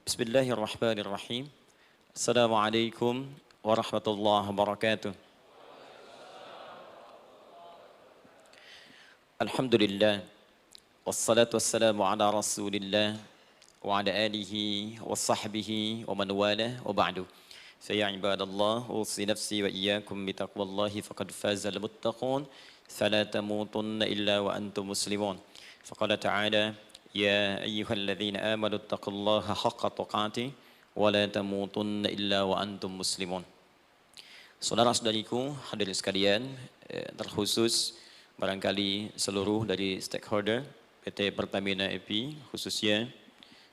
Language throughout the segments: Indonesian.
Bismillahirrahmanirrahim. Assalamualaikum warahmatullahi wabarakatuh. Alhamdulillah. Wassalatu wassalamu ala rasulillah wa ala alihi wa sahbihi wa man wala wa ba'du. Faya ibadallah, usi nafsi wa iyyakum bitaqwallahi faqad fazal muttaqun. Fala tamutunna illa wa antum muslimun. Faqala ta'ala, ya ayyuhalladzina amanu taqullaha haqqa tuqatih wa la tamutunna illa wa antum muslimun. Saudara-saudariku hadirin sekalian, terkhusus barangkali seluruh dari stakeholder PT Pertamina EP, khususnya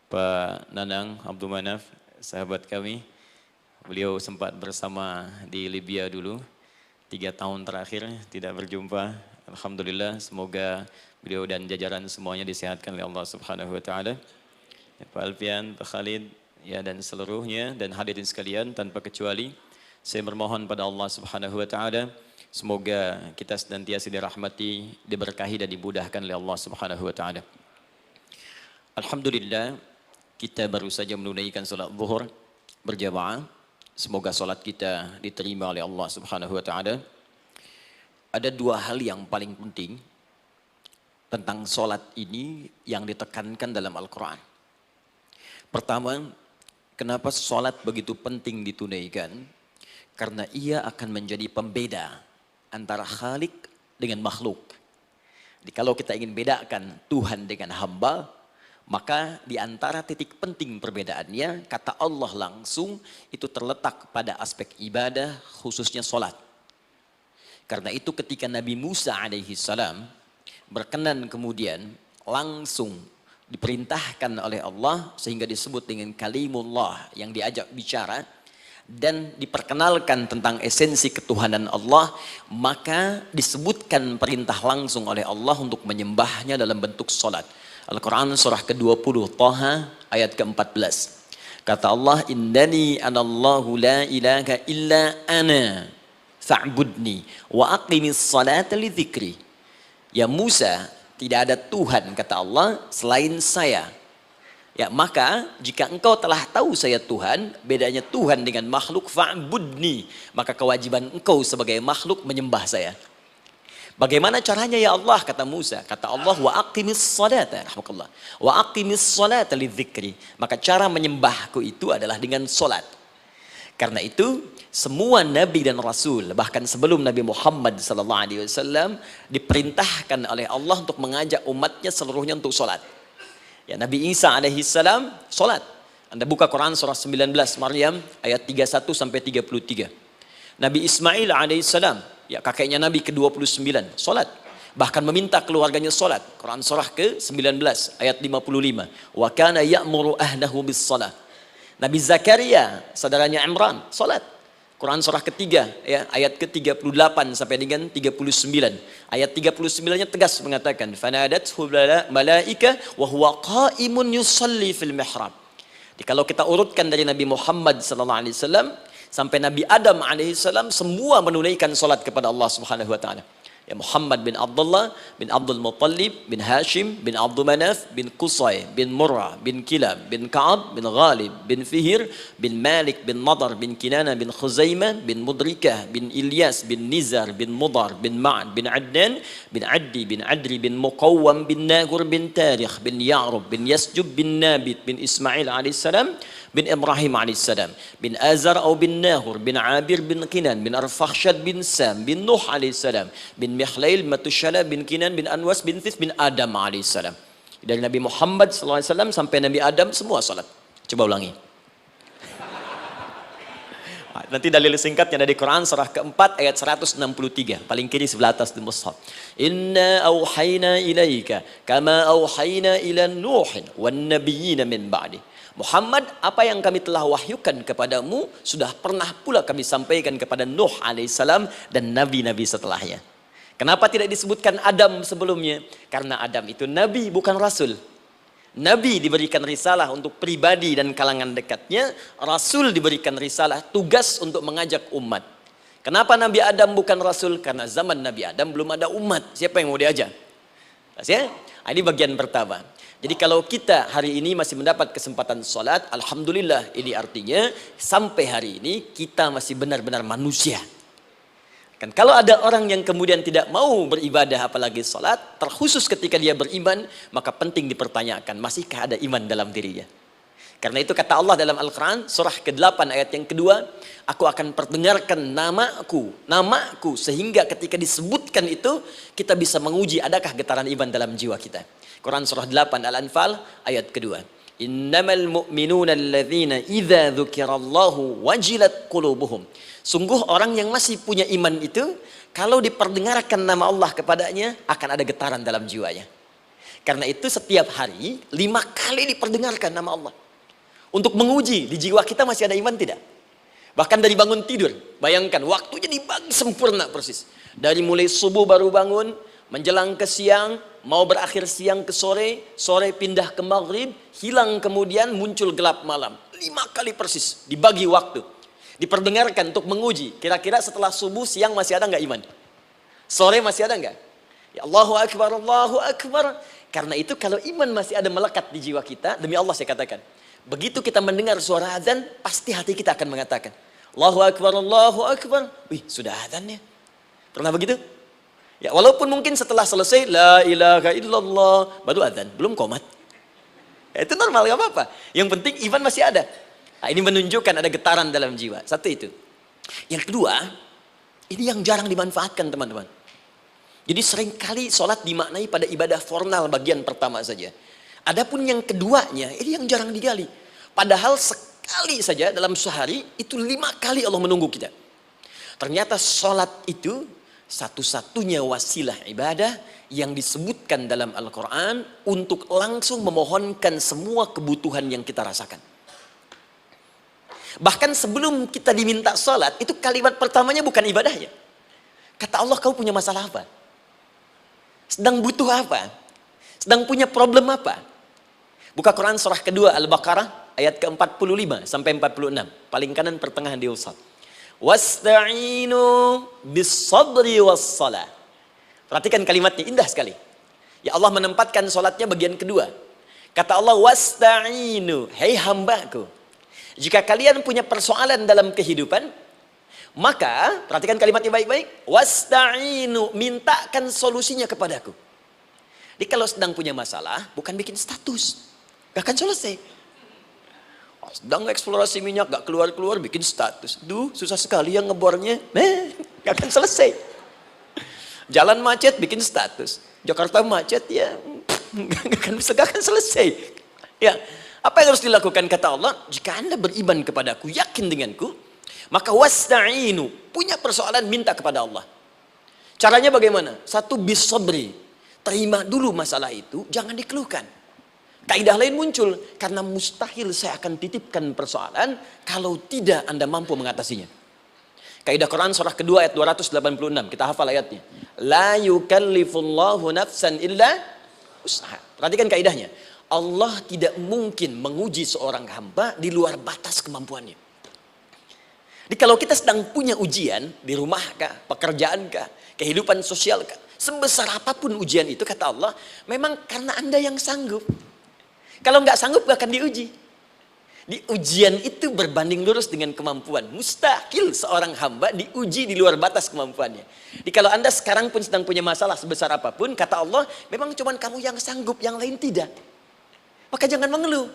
Pak Nanang Abdul Manaf, sahabat kami. Beliau sempat bersama di Libya dulu, 3 tahun terakhir tidak berjumpa. Alhamdulillah, semoga beliau dan jajaran semuanya disehatkan oleh Allah Subhanahu wa taala. Pak Alfian, Pak Khalid, ya, dan seluruhnya dan hadirin sekalian tanpa kecuali, saya bermohon pada Allah Subhanahu wa taala semoga kita senantiasa dirahmati, diberkahi dan dimudahkan oleh Allah Subhanahu wa taala. Alhamdulillah, kita baru saja menunaikan salat zuhur berjamaah. Semoga salat kita diterima oleh Allah Subhanahu wa taala. Ada 2 hal yang paling penting tentang salat ini yang ditekankan dalam Al-Quran. Pertama, kenapa salat begitu penting ditunaikan? Karena ia akan menjadi pembeda antara Khalik dengan makhluk. Jadi kalau kita ingin bedakan Tuhan dengan hamba, maka di antara titik penting perbedaannya, kata Allah langsung itu terletak pada aspek ibadah, khususnya salat. Karena itu ketika Nabi Musa alaihi salam berkenan kemudian langsung diperintahkan oleh Allah sehingga disebut dengan kalimullah yang diajak bicara dan diperkenalkan tentang esensi ketuhanan Allah, maka disebutkan perintah langsung oleh Allah untuk menyembahnya dalam bentuk salat. Al-Quran surah ke-20 Taha ayat ke-14. Kata Allah, innani anallahu la ilaha illa ana fa'budni wa aqimis salata li dzikri. Ya Musa, tidak ada Tuhan kata Allah selain saya. Ya, maka jika engkau telah tahu saya Tuhan, bedanya Tuhan dengan makhluk, fa'budni, maka kewajiban engkau sebagai makhluk menyembah saya. Bagaimana caranya ya Allah, kata Musa? Kata Allah, wa aqimis salata, rahmatullah. Wa aqimis salata li dzikri. Maka cara menyembahku itu adalah dengan salat. Karena itu semua nabi dan rasul, bahkan sebelum Nabi Muhammad SAW, diperintahkan oleh Allah untuk mengajak umatnya seluruhnya untuk salat. Ya, Nabi Isa alaihissalam salat. Anda buka Quran surah 19 Maryam ayat 31 sampai 33. Nabi Ismail alaihissalam, ya kakeknya Nabi ke-29, salat. Bahkan meminta keluarganya salat. Quran surah ke-19 ayat 55. Wa kana ya'muru ahlahu bis salat. Nabi Zakaria, saudaranya Imran, salat. Quran surah ketiga, ya, ayat ke-38 sampai dengan 39. Ayat 39-nya tegas mengatakan, fanadathu malaika wa huwa qa'imun yusalli fil mihrab. Jadi kalau kita urutkan dari Nabi Muhammad SAW sampai Nabi Adam alaihissalam, semua menunaikan salat kepada Allah Subhanahu wa taala. Ya, Muhammad bin Abdullah bin Abdul Muttalib bin Hashim bin Abdul Manaf bin Qusay bin Murrah bin Kilab bin Ka'ab bin Ghalib bin Fihir bin Malik bin Nadar bin Kinana bin Khuzaimah bin Mudrikah bin Ilyas bin Nizar bin Mudar bin Ma'ad bin Adnan bin Addi bin Adri bin Muqawwam bin Nagur bin Tarikh bin Ya'rub bin Yasjub bin Nabit bin Ismail alaihissalam bin Ibrahim alaihissalam bin Azar atau bin Nahur bin Abir bin Kinan bin Arfakhshad bin Sam bin Nuh alaihissalam bin Mihlail Matushala bin Kinan bin Anwas bin Thith bin Adam alaihissalam. Dari Nabi Muhammad SAW sampai Nabi Adam semua salat. Coba ulangi. Nanti dalil singkatnya dari Quran surah keempat ayat 163, paling kiri sebelah atas di mushaf. Inna auhayna ilaika kama auhayna ila Nuhin wan nabiyyin min ba'di. Muhammad, apa yang kami telah wahyukan kepadamu sudah pernah pula kami sampaikan kepada Nuh alaihissalam dan nabi-nabi setelahnya. Kenapa tidak disebutkan Adam sebelumnya? Karena Adam itu nabi bukan rasul. Nabi diberikan risalah untuk pribadi dan kalangan dekatnya, rasul diberikan risalah tugas untuk mengajak umat. Kenapa Nabi Adam bukan rasul? Karena zaman Nabi Adam belum ada umat. Siapa yang mau diajak? Ya? Ini bagian pertama. Jadi kalau kita hari ini masih mendapat kesempatan sholat, alhamdulillah, ini artinya sampai hari ini kita masih benar-benar manusia. Kan kalau ada orang yang kemudian tidak mau beribadah apalagi sholat, terkhusus ketika dia beriman, maka penting dipertanyakan, masihkah ada iman dalam dirinya? Karena itu kata Allah dalam Al-Quran, surah ke-8 ayat yang kedua, aku akan perdengarkan namaku, sehingga ketika disebutkan itu, kita bisa menguji adakah getaran iman dalam jiwa kita. Quran surah 8 Al-Anfal ayat kedua. Innamal mu'minuna alladzina idza dzukirallahu wajilat qulubuhum. Sungguh orang yang masih punya iman itu, kalau diperdengarkan nama Allah kepadanya, akan ada getaran dalam jiwanya. Karena itu setiap hari 5 kali diperdengarkan nama Allah. Untuk menguji di jiwa kita masih ada iman tidak? Bahkan dari bangun tidur, bayangkan waktunya dibagi sempurna persis. Dari mulai subuh baru bangun, menjelang ke siang, mau berakhir siang ke sore, sore pindah ke maghrib, hilang kemudian muncul gelap malam. 5 kali persis dibagi waktu. Diperdengarkan untuk menguji. Kira-kira setelah subuh siang masih ada nggak iman? Sore masih ada nggak? Ya Allahu Akbar, Allahu Akbar. Karena itu kalau iman masih ada melekat di jiwa kita, demi Allah saya katakan, begitu kita mendengar suara azan, pasti hati kita akan mengatakan, Allahu Akbar, Allahu Akbar. Wih, sudah azannya. Pernah begitu? Ya, walaupun mungkin setelah selesai, La ilaha illallah, baru azan, belum qomat. Ya, itu normal, gak apa-apa. Yang penting iman masih ada. Nah, ini menunjukkan ada getaran dalam jiwa. Satu itu. Yang kedua, ini yang jarang dimanfaatkan teman-teman. Jadi seringkali sholat dimaknai pada ibadah formal bagian pertama saja. Adapun yang keduanya, ini yang jarang digali. Padahal sekali saja dalam sehari, itu 5 kali Allah menunggu kita. Ternyata sholat itu satu-satunya wasilah ibadah yang disebutkan dalam Al-Quran untuk langsung memohonkan semua kebutuhan yang kita rasakan. Bahkan sebelum kita diminta sholat, itu kalimat pertamanya bukan ibadahnya. Kata Allah, kau punya masalah apa? Sedang butuh apa? Sedang punya problem apa? Buka Quran surah kedua Al-Baqarah ayat ke-45 sampai 46. Paling kanan pertengahan di usad. Wasta'inu bis-sabri was-salah. Perhatikan kalimatnya, indah sekali. Ya Allah menempatkan sholatnya bagian kedua. Kata Allah, wasta'inu, hei hambaku, jika kalian punya persoalan dalam kehidupan, maka, perhatikan kalimatnya baik-baik, wasta'inu, mintakan solusinya kepadaku. Jadi kalau sedang punya masalah, bukan bikin status, gak akan selesai. Sedang eksplorasi minyak, gak keluar-keluar, bikin status. Duh, susah sekali yang ngebornya, gak akan selesai. Jalan macet, bikin status. Jakarta macet, ya, gak akan selesai. Ya, apa yang harus dilakukan kata Allah? Jika Anda beriman kepadaku, yakin denganku, maka wasta'inu, punya persoalan minta kepada Allah. Caranya bagaimana? Satu, bisabri, terima dulu masalah itu, jangan dikeluhkan. Kaidah lain muncul, karena mustahil saya akan titipkan persoalan kalau tidak Anda mampu mengatasinya. Kaidah Quran surah kedua ayat 286, kita hafal ayatnya. La yukallifullahu nafsan illa usaha. Perhatikan kaidahnya. Allah tidak mungkin menguji seorang hamba di luar batas kemampuannya. Jadi kalau kita sedang punya ujian di rumah kah, pekerjaan kah, kehidupan sosial kah, sebesar apapun ujian itu kata Allah, memang karena Anda yang sanggup. Kalau nggak sanggup gak akan diuji. Di ujian itu berbanding lurus dengan kemampuan. Mustahil seorang hamba diuji di luar batas kemampuannya. Jadi kalau Anda sekarang pun sedang punya masalah sebesar apapun, kata Allah, memang cuma kamu yang sanggup, yang lain tidak. Maka jangan mengeluh.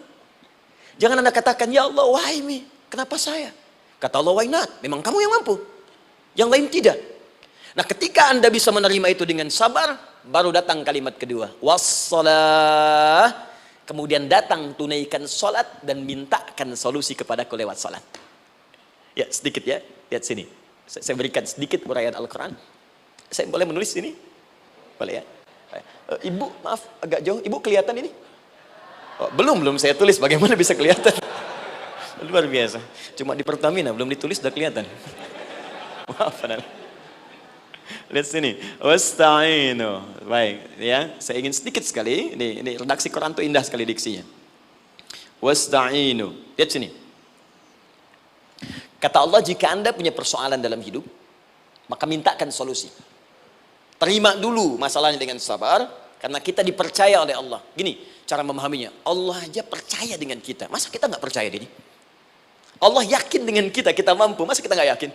Jangan Anda katakan, ya Allah, why me? Kenapa saya? Kata Allah, why not? Memang kamu yang mampu. Yang lain tidak. Nah, ketika Anda bisa menerima itu dengan sabar, baru datang kalimat kedua. Wassalah. Kemudian datang tunaikan sholat dan mintakan solusi kepadaku lewat sholat. Ya, sedikit ya. Lihat sini. Saya berikan sedikit uraian Al-Quran. Saya boleh menulis sini? Boleh ya? Ibu, maaf, agak jauh. Ibu kelihatan ini? Oh, belum saya tulis, bagaimana bisa kelihatan? Luar biasa. Cuma di Pertamina belum ditulis udah kelihatan. Maaf, lihat sini. Wasta'inu. Baik, ya. Saya ingin sedikit sekali. Ini redaksi Quran itu indah sekali diksinya. Wasta'inu. Lihat sini. Kata Allah, jika Anda punya persoalan dalam hidup, maka mintakan solusi. Terima dulu masalahnya dengan sabar, Karena kita dipercaya oleh Allah. Gini cara memahaminya. Allah aja percaya dengan kita. Masa kita nggak percaya diri? Allah yakin dengan kita, kita mampu. Masa kita nggak yakin?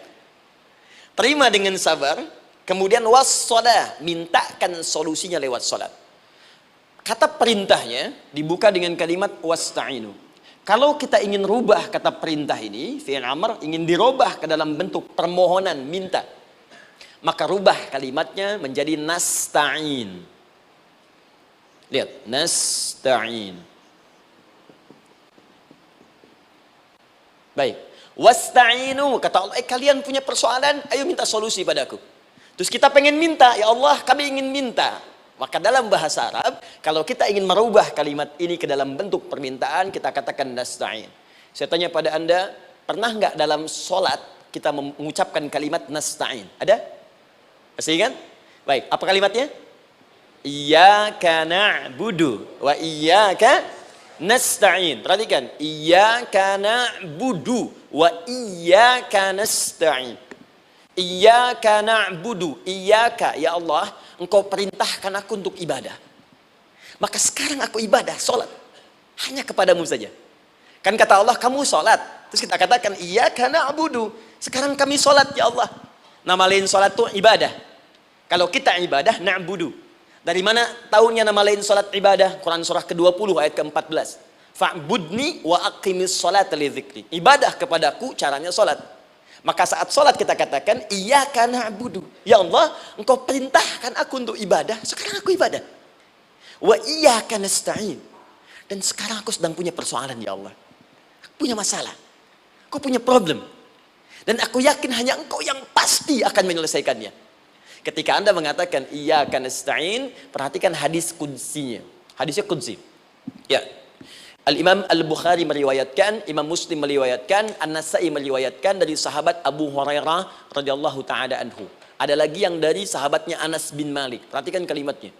Terima dengan sabar. Kemudian wassalah, mintakan solusinya lewat salat. Kata perintahnya dibuka dengan kalimat wasta'inu. Kalau kita ingin rubah kata perintah ini, fi'il amr, ingin dirubah ke dalam bentuk permohonan, minta. Maka rubah kalimatnya menjadi nasta'in. Lihat, nasta'in. Baik. Wasta'inu, kata Allah, kalian punya persoalan, ayo minta solusi padaku. Terus kita pengen minta, ya Allah, kami ingin minta. Maka dalam bahasa Arab, kalau kita ingin merubah kalimat ini ke dalam bentuk permintaan, kita katakan nasta'in. Saya tanya pada Anda, pernah nggak dalam sholat kita mengucapkan kalimat nasta'in? Ada? Masih ingat? Baik, apa kalimatnya? Iyyaka na'budu wa iyyaka nasta'in. Perhatikan, iyyaka na'budu wa iyyaka nasta'in. Iyyaka na'budu, iyyaka, ya Allah, Engkau perintahkan aku untuk ibadah. Maka sekarang aku ibadah, sholat. Hanya kepadamu saja. Kan kata Allah, kamu sholat. Terus kita katakan, iyyaka na'budu. Sekarang kami sholat, ya Allah. Nama lain sholat itu ibadah. Kalau kita ibadah, na'budu. Dari mana tahunya nama lain sholat ibadah? Quran surah ke-20 ayat ke-14. Fa'budni wa aqimis sholat li dzikri. Ibadah kepadaku, caranya sholat. Maka saat sholat kita katakan, iyyaka na'budu. Ya Allah, Engkau perintahkan aku untuk ibadah. Sekarang aku ibadah. Wa iyyaka nasta'in. Dan sekarang aku sedang punya persoalan, ya Allah. Aku punya masalah. Aku punya problem. Dan aku yakin hanya Engkau yang pasti akan menyelesaikannya. Ketika Anda mengatakan, iyyaka nasta'in, perhatikan hadis qudsinya. Hadisnya qudsi. Ya. Al-Imam Al-Bukhari meriwayatkan, Imam Muslim meriwayatkan, An-Nasai meriwayatkan dari sahabat Abu Hurairah radhiyallahu taala anhu. Ada lagi yang dari sahabatnya Anas bin Malik. Perhatikan kalimatnya.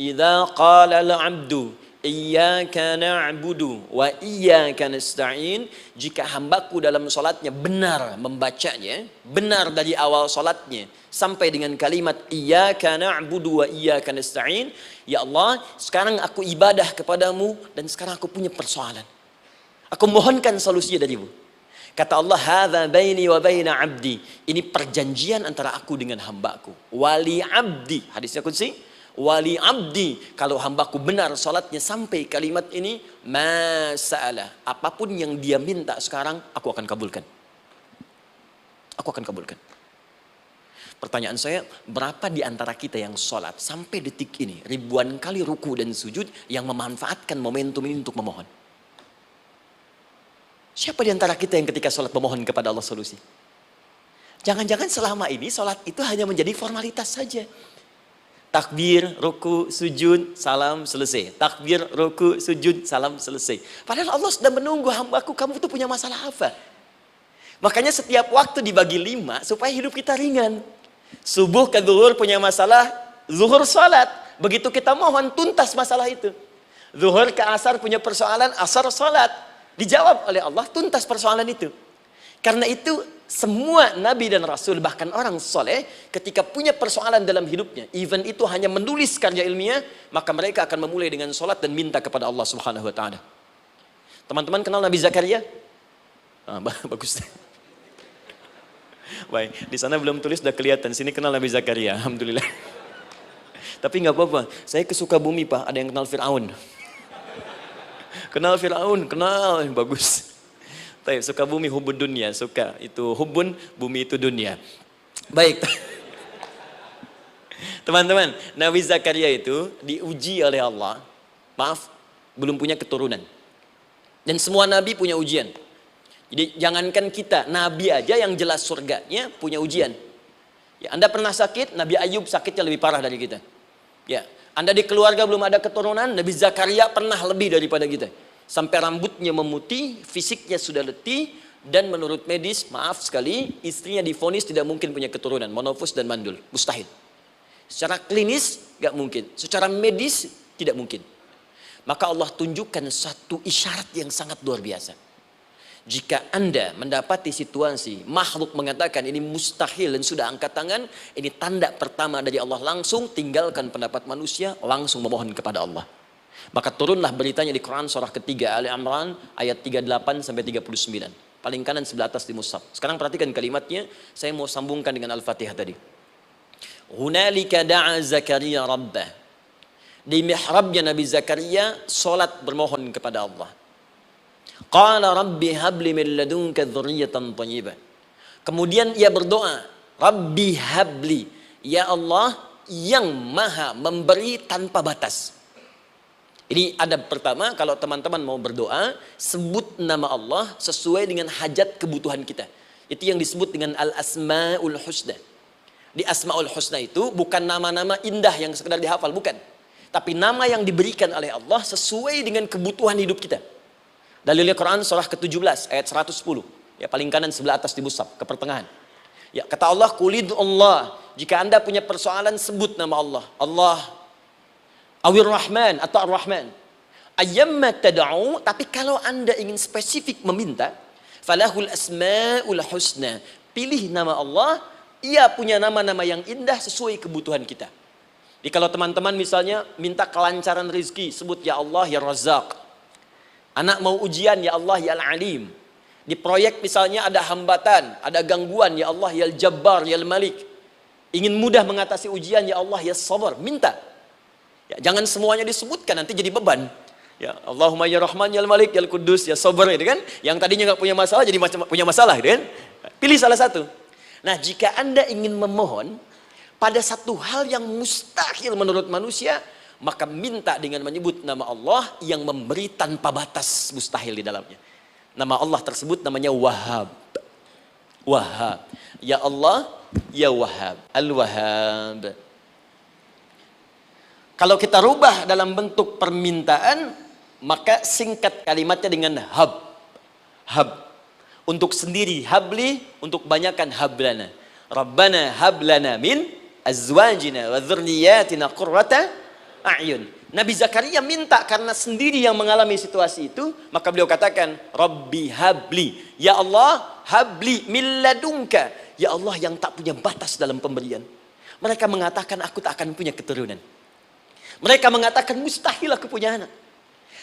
Idza qala al-'abdu iyyaka na'budu wa iyyaka nasta'in, jika hambaku dalam salatnya benar membacanya, benar dari awal salatnya sampai dengan kalimat iyyaka na'budu wa iyyaka nasta'in, ya Allah, sekarang aku ibadah kepadamu dan sekarang aku punya persoalan. Aku mohonkan solusinya darimu. Kata Allah, hadza baini wa baina 'abdi. Ini perjanjian antara aku dengan hambaku. Wali 'abdi. Hadisnya qudsi. Wali 'abdi, kalau hambaku benar salatnya sampai kalimat ini, masa'alah. Apapun yang dia minta sekarang, aku akan kabulkan. Aku akan kabulkan. Pertanyaan saya, berapa di antara kita yang sholat sampai detik ini, ribuan kali ruku dan sujud, yang memanfaatkan momentum ini untuk memohon? Siapa di antara kita yang ketika sholat memohon kepada Allah solusi? Jangan-jangan selama ini sholat itu hanya menjadi formalitas saja. Takbir, ruku, sujud, salam, selesai. Takbir, ruku, sujud, salam, selesai. Padahal Allah sudah menunggu hambaku, kamu itu punya masalah apa? Makanya setiap waktu dibagi 5 supaya hidup kita ringan. Subuh ke zuhur punya masalah, zuhur salat. Begitu kita mohon, tuntas masalah itu. Zuhur ke asar punya persoalan, asar salat. Dijawab oleh Allah, tuntas persoalan itu. Karena itu semua nabi dan rasul, bahkan orang soleh, ketika punya persoalan dalam hidupnya, even itu hanya menulis karya ilmiah, maka mereka akan memulai dengan sholat dan minta kepada Allah Subhanahu wa taala. Teman-teman kenal Nabi Zakaria? Bagus. Baik, di sana belum tulis, sudah kelihatan. Sini kenal Nabi Zakaria, alhamdulillah. Tapi nggak apa-apa, saya ke Sukabumi Pak, ada yang kenal Fir'aun. Kenal Fir'aun, kenal, bagus. Sukabumi hubun dunia, suka itu hubun, bumi itu dunia. Baik. Teman-teman, Nabi Zakaria itu diuji oleh Allah. Maaf, belum punya keturunan. Dan semua nabi punya ujian. Jadi jangankan kita, nabi aja yang jelas surganya punya ujian. Ya, Anda pernah sakit, Nabi Ayub sakitnya lebih parah dari kita. Ya, Anda di keluarga belum ada keturunan, Nabi Zakaria pernah lebih daripada kita. Sampai rambutnya memutih, fisiknya sudah letih, dan menurut medis, maaf sekali, istrinya divonis tidak mungkin punya keturunan, monofus dan mandul, mustahil. Secara klinis gak mungkin, secara medis tidak mungkin. Maka Allah tunjukkan satu isyarat yang sangat luar biasa. Jika Anda mendapati situasi makhluk mengatakan ini mustahil dan sudah angkat tangan, ini tanda pertama dari Allah, langsung tinggalkan pendapat manusia, langsung memohon kepada Allah. Maka turunlah beritanya di Quran surah ketiga Ali Imran ayat 38 sampai 39. Paling kanan sebelah atas di mushaf. Sekarang perhatikan kalimatnya, saya mau sambungkan dengan Al-Fatihah tadi. Hunalika da'a Zakaria rabbah. Di mihrabnya Nabi Zakaria salat bermohon kepada Allah. Qala rabbi habli min ladunka dzurriyyatan thayyibah. Kemudian ia berdoa, Rabbi habli, ya Allah yang maha memberi tanpa batas. Ini adab pertama, kalau teman-teman mau berdoa, sebut nama Allah sesuai dengan hajat kebutuhan kita. Itu yang disebut dengan al-asma'ul husna. Di asma'ul husna itu bukan nama-nama indah yang sekedar dihafal, bukan. Tapi nama yang diberikan oleh Allah sesuai dengan kebutuhan hidup kita. Dalilnya Quran surah ke-17 ayat 110. Ya, paling kanan sebelah atas di mushaf, ke pertengahan. Ya, kata Allah, "Qulid Allah." Jika Anda punya persoalan, sebut nama Allah. Allah Awir Rahman atau Ar-Rahman. Ayyamma tad'u, tapi kalau Anda ingin spesifik meminta, falahul asmaul husna. Pilih nama Allah, ia punya nama-nama yang indah sesuai kebutuhan kita. Jadi kalau teman-teman misalnya minta kelancaran rezeki, sebut ya Allah ya Razzaq. Anak mau ujian, ya Allah ya Al-Alim. Di proyek misalnya ada hambatan, ada gangguan, ya Allah ya Al-Jabbar, ya Al-Malik. Ingin mudah mengatasi ujian, ya Allah ya Sabar. Minta. Ya, jangan semuanya disebutkan, nanti jadi beban. Ya, Allahumma ya Rahman, ya Al-Malik, ya Al-Quddus, ya Sabar, gitu kan? Yang tadinya nggak punya masalah, jadi punya masalah, gitu kan? Pilih salah satu. Nah, jika Anda ingin memohon pada satu hal yang mustahil menurut manusia, maka minta dengan menyebut nama Allah yang memberi tanpa batas, mustahil di dalamnya. Nama Allah tersebut namanya Wahhab. Wahhab. Ya Allah, ya Wahhab. Al-Wahhab. Kalau kita rubah dalam bentuk permintaan, maka singkat kalimatnya dengan hab. Hab. Untuk sendiri habli, untuk banyakkan hablana. Rabbana hablana min azwajina wa dzurriyyatina qurrata a'yun. Nabi Zakaria minta karena sendiri yang mengalami situasi itu, maka beliau katakan, Rabbi habli, ya Allah habli min ladunka, ya Allah yang tak punya batas dalam pemberian. Mereka mengatakan aku tak akan punya keturunan. Mereka mengatakan mustahil aku punya anak.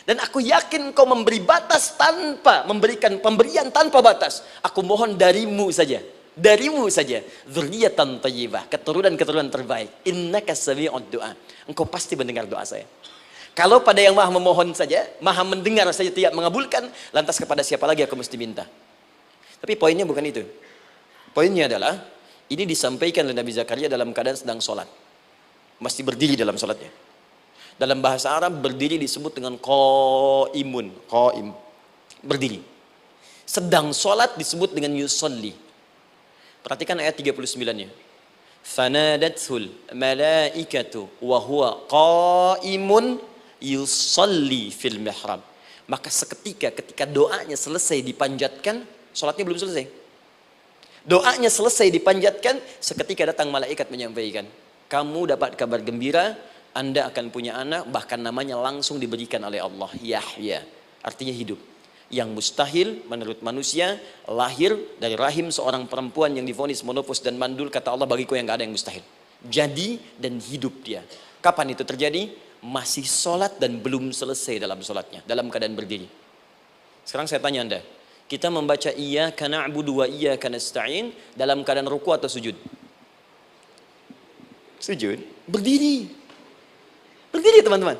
Dan aku yakin kau memberi batas tanpa memberikan pemberian tanpa batas. Aku mohon darimu saja. Darimu saja, dzurriyyatan thayyibah, keturunan-keturunan terbaik. Innaka sami'ud du'a. Engkau pasti mendengar doa saya. Kalau pada yang maha memohon saja, maha mendengar saja tidak mengabulkan, lantas kepada siapa lagi aku mesti minta? Tapi poinnya bukan itu. Poinnya adalah, ini disampaikan oleh Nabi Zakaria dalam keadaan sedang sholat. Masih berdiri dalam sholatnya. Dalam bahasa Arab, berdiri disebut dengan qaimun. Qaim. Berdiri. Sedang sholat disebut dengan yusolli. Perhatikan ayat 39-nya. Fanadathul malaikatu wa huwa qaimun yusalli fil mihrab. Maka seketika ketika doanya selesai dipanjatkan, sholatnya belum selesai. Doanya selesai dipanjatkan, seketika datang malaikat menyampaikan, kamu dapat kabar gembira, Anda akan punya anak, bahkan namanya langsung diberikan oleh Allah, Yahya. Artinya hidup. Yang mustahil menurut manusia, lahir dari rahim seorang perempuan yang divonis monopos dan mandul, kata Allah, bagiku yang gak ada yang mustahil. Jadi dan hidup dia. Kapan itu terjadi? Masih sholat dan belum selesai dalam sholatnya, dalam keadaan berdiri. Sekarang saya tanya Anda, kita membaca iyyaka na'budu wa iyyaka nasta'in dalam keadaan ruku atau sujud? Sujud. Berdiri. Berdiri teman-teman.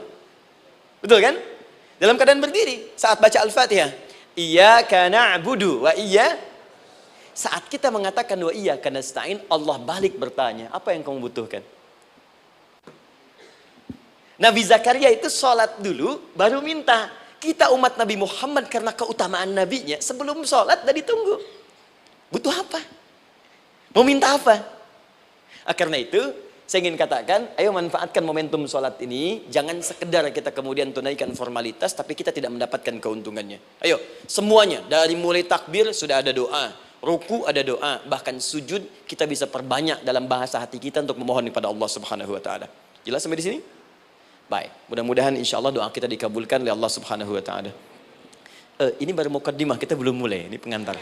Betul kan? Dalam keadaan berdiri saat baca Al-Fatihah. Iyyaka na'budu wa saat kita mengatakan wa iyyaka nasta'in, Allah balik bertanya, apa yang kamu butuhkan? Nabi Zakaria itu sholat dulu baru minta. Kita umat Nabi Muhammad karena keutamaan nabinya, sebelum sholat dah ditunggu. Butuh apa? Mau minta apa? Karena itu saya ingin katakan, ayo manfaatkan momentum sholat ini. Jangan sekedar kita kemudian tunaikan formalitas, tapi kita tidak mendapatkan keuntungannya. Ayo, semuanya. Dari mulai takbir sudah ada doa. Ruku ada doa. Bahkan sujud kita bisa perbanyak dalam bahasa hati kita untuk memohon kepada Allah Subhanahu Wa Taala. Jelas sampai di sini? Baik. Mudah-mudahan insya Allah doa kita dikabulkan oleh Allah Subhanahu Wa Taala. Ini baru mukaddimah, kita belum mulai, ini pengantar.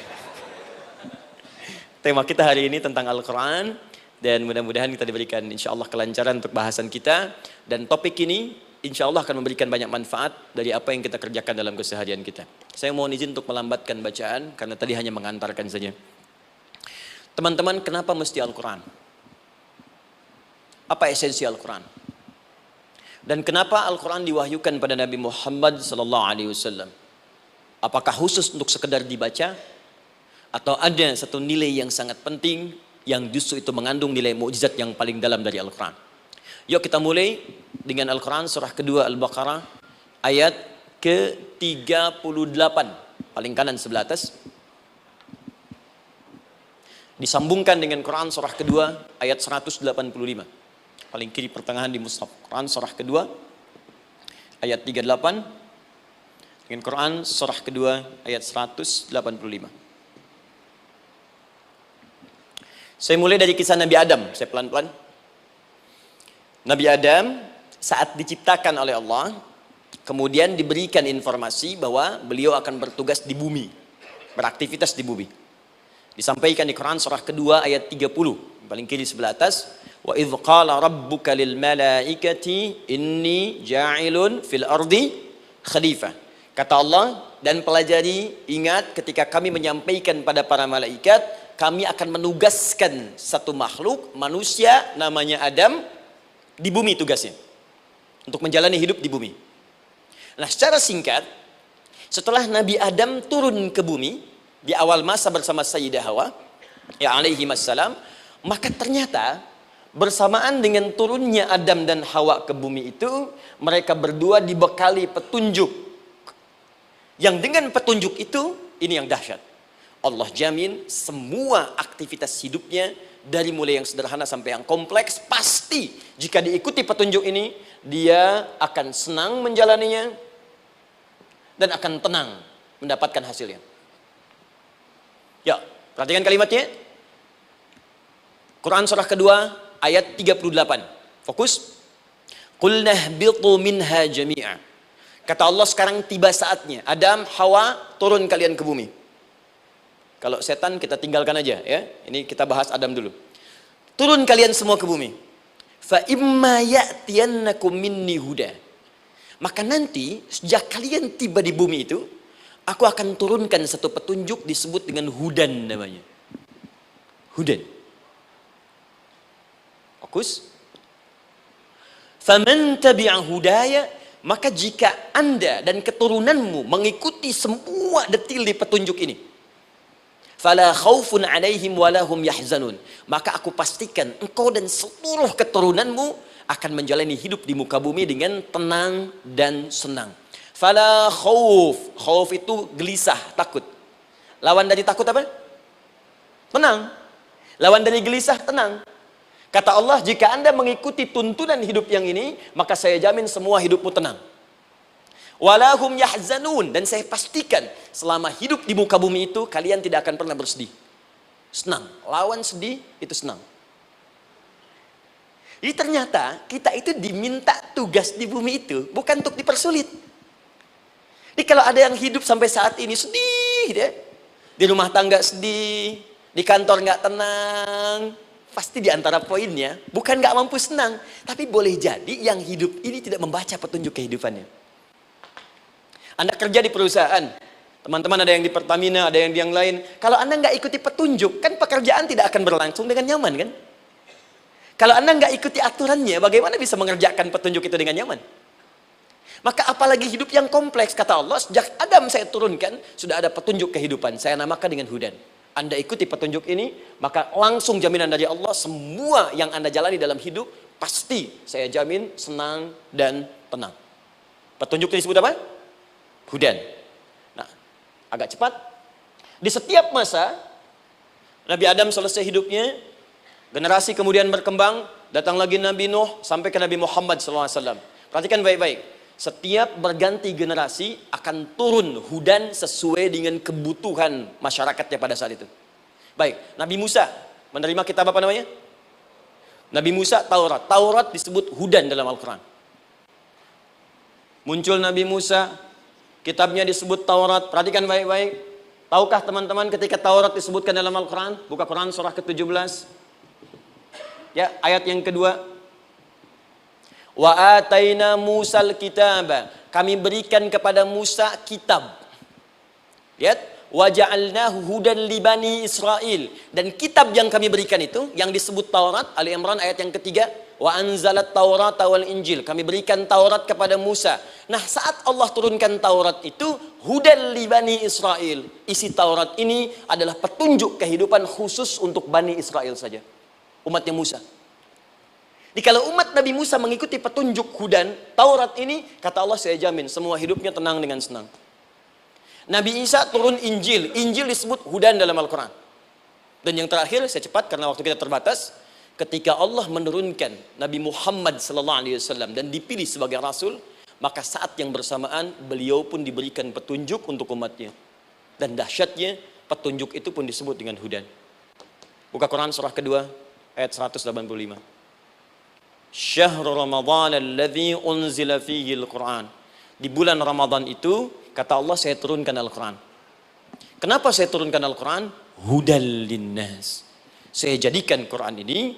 Tema kita hari ini tentang Al-Quran, dan mudah-mudahan kita diberikan insya Allah kelancaran untuk bahasan kita. Dan topik ini insya Allah akan memberikan banyak manfaat dari apa yang kita kerjakan dalam keseharian kita. Saya mohon izin untuk melambatkan bacaan, karena tadi hanya mengantarkan saja. Teman-teman, kenapa mesti Al-Quran? Apa esensi Al-Quran? Dan kenapa Al-Quran diwahyukan pada Nabi Muhammad SAW? Apakah khusus untuk sekedar dibaca? Atau ada satu nilai yang sangat penting yang justru itu mengandung nilai mukjizat yang paling dalam dari Al-Quran? Yuk kita mulai dengan Al-Quran surah kedua Al-Baqarah ayat ke-38. Paling kanan sebelah atas. Disambungkan dengan Quran surah kedua ayat 185. Paling kiri pertengahan di mushaf. Quran surah kedua ayat 38. Dengan Quran surah kedua ayat 185. Saya mulai dari kisah Nabi Adam. Saya pelan-pelan. Nabi Adam saat diciptakan oleh Allah, kemudian diberikan informasi bahwa beliau akan bertugas di bumi, beraktivitas di bumi. Disampaikan di Quran surah kedua ayat 30, paling kiri sebelah atas. Wa idh qala rabbuka lil malaikati inni ja'ilun fil ardi khalifah. Kata Allah, dan pelajari, ingat ketika kami menyampaikan pada para malaikat, kami akan menugaskan satu makhluk, manusia namanya Adam, di bumi tugasnya. Untuk menjalani hidup di bumi. Nah, secara singkat, setelah Nabi Adam turun ke bumi, di awal masa bersama Sayyidah Hawa, ya alaihi wassalam, maka ternyata bersamaan dengan turunnya Adam dan Hawa ke bumi itu, mereka berdua dibekali petunjuk. Yang dengan petunjuk itu, ini yang dahsyat. Allah jamin semua aktivitas hidupnya, dari mulai yang sederhana sampai yang kompleks, pasti jika diikuti petunjuk ini, dia akan senang menjalaninya, dan akan tenang mendapatkan hasilnya. Ya, perhatikan kalimatnya. Quran surah kedua ayat 38. Fokus. Qul nahbitu minha jami'a. Kata Allah, sekarang tiba saatnya. Adam, Hawa, turun kalian ke bumi. Kalau setan kita tinggalkan aja ya. Ini kita bahas Adam dulu. Turun kalian semua ke bumi. Fa imma ya'tiyannakum minni huda. Maka nanti sejak kalian tiba di bumi itu, aku akan turunkan satu petunjuk disebut dengan hudan namanya. Hudan. Fokus. Faman tabi'a hudaya, maka jika Anda dan keturunanmu mengikuti semua detil di petunjuk ini, fala khaufun alaihim walahum yahzanun, maka aku pastikan engkau dan seluruh keturunanmu akan menjalani hidup di muka bumi dengan tenang dan senang. Fala khauf, khauf itu gelisah, takut. Lawan dari takut apa? Tenang. Lawan dari gelisah, tenang. Kata Allah, jika Anda mengikuti tuntunan hidup yang ini, maka saya jamin semua hidupmu tenang. Walahum yahzanun, dan saya pastikan selama hidup di muka bumi itu, kalian tidak akan pernah bersedih. Senang. Lawan sedih, itu senang. Jadi ternyata kita itu diminta tugas di bumi itu, bukan untuk dipersulit. Jadi kalau ada yang hidup sampai saat ini sedih, ya, di rumah tangga sedih, di kantor nggak tenang, pasti di antara poinnya, bukan nggak mampu senang, tapi boleh jadi yang hidup ini tidak membaca petunjuk kehidupannya. Anda kerja di perusahaan, teman-teman ada yang di Pertamina, ada yang di yang lain. Kalau Anda nggak ikuti petunjuk, kan pekerjaan tidak akan berlangsung dengan nyaman, kan? Kalau Anda nggak ikuti aturannya, bagaimana bisa mengerjakan petunjuk itu dengan nyaman? Maka apalagi hidup yang kompleks, kata Allah, sejak Adam saya turunkan, sudah ada petunjuk kehidupan, saya namakan dengan hudan. Anda ikuti petunjuk ini, maka langsung jaminan dari Allah, semua yang Anda jalani dalam hidup, pasti saya jamin senang dan tenang. Petunjuk ini disebut apa? Hudan. Nah, agak cepat. Di setiap masa, Nabi Adam selesai hidupnya, generasi kemudian berkembang, datang lagi Nabi Nuh, sampai ke Nabi Muhammad SAW. Perhatikan baik-baik. Setiap berganti generasi akan turun hudan sesuai dengan kebutuhan masyarakatnya pada saat itu. Baik, Nabi Musa menerima kitab apa namanya? Nabi Musa, Taurat. Taurat disebut hudan dalam Al-Quran. Muncul Nabi Musa, Kitabnya disebut Taurat. Perhatikan baik-baik. Tahukah teman-teman ketika Taurat disebutkan dalam Al-Quran? Buka Quran surah ke-17. Ya, ayat yang kedua. Wa ataina Musal kitaba. Kami berikan kepada Musa kitab. Lihat. Wa ja'alnahu hudan li bani Israel. Dan kitab yang kami berikan itu, yang disebut Taurat, Ali Imran ayat yang ketiga. Wa anzalat Taurata wal Injil. Kami berikan Taurat kepada Musa. Nah, saat Allah turunkan Taurat itu, hudan li bani Israel. Isi Taurat ini adalah petunjuk kehidupan khusus untuk Bani Israel saja. Umatnya Musa. Jadi kalau umat Nabi Musa mengikuti petunjuk hudan, Taurat ini, kata Allah, saya jamin semua hidupnya tenang dengan senang. Nabi Isa turun Injil. Injil disebut hudan dalam Al-Quran. Dan yang terakhir, saya cepat karena waktu kita terbatas. Ketika Allah menurunkan Nabi Muhammad SAW dan dipilih sebagai Rasul, maka saat yang bersamaan beliau pun diberikan petunjuk untuk umatnya. Dan dahsyatnya petunjuk itu pun disebut dengan hudan. Buka Quran surah kedua ayat 185. Syahrul Ramadan alladzi unzila fihi al-Quran. Di bulan Ramadan itu, kata Allah, saya turunkan Al-Quran. Kenapa saya turunkan Al-Quran? Hudal linnas. Saya jadikan Quran ini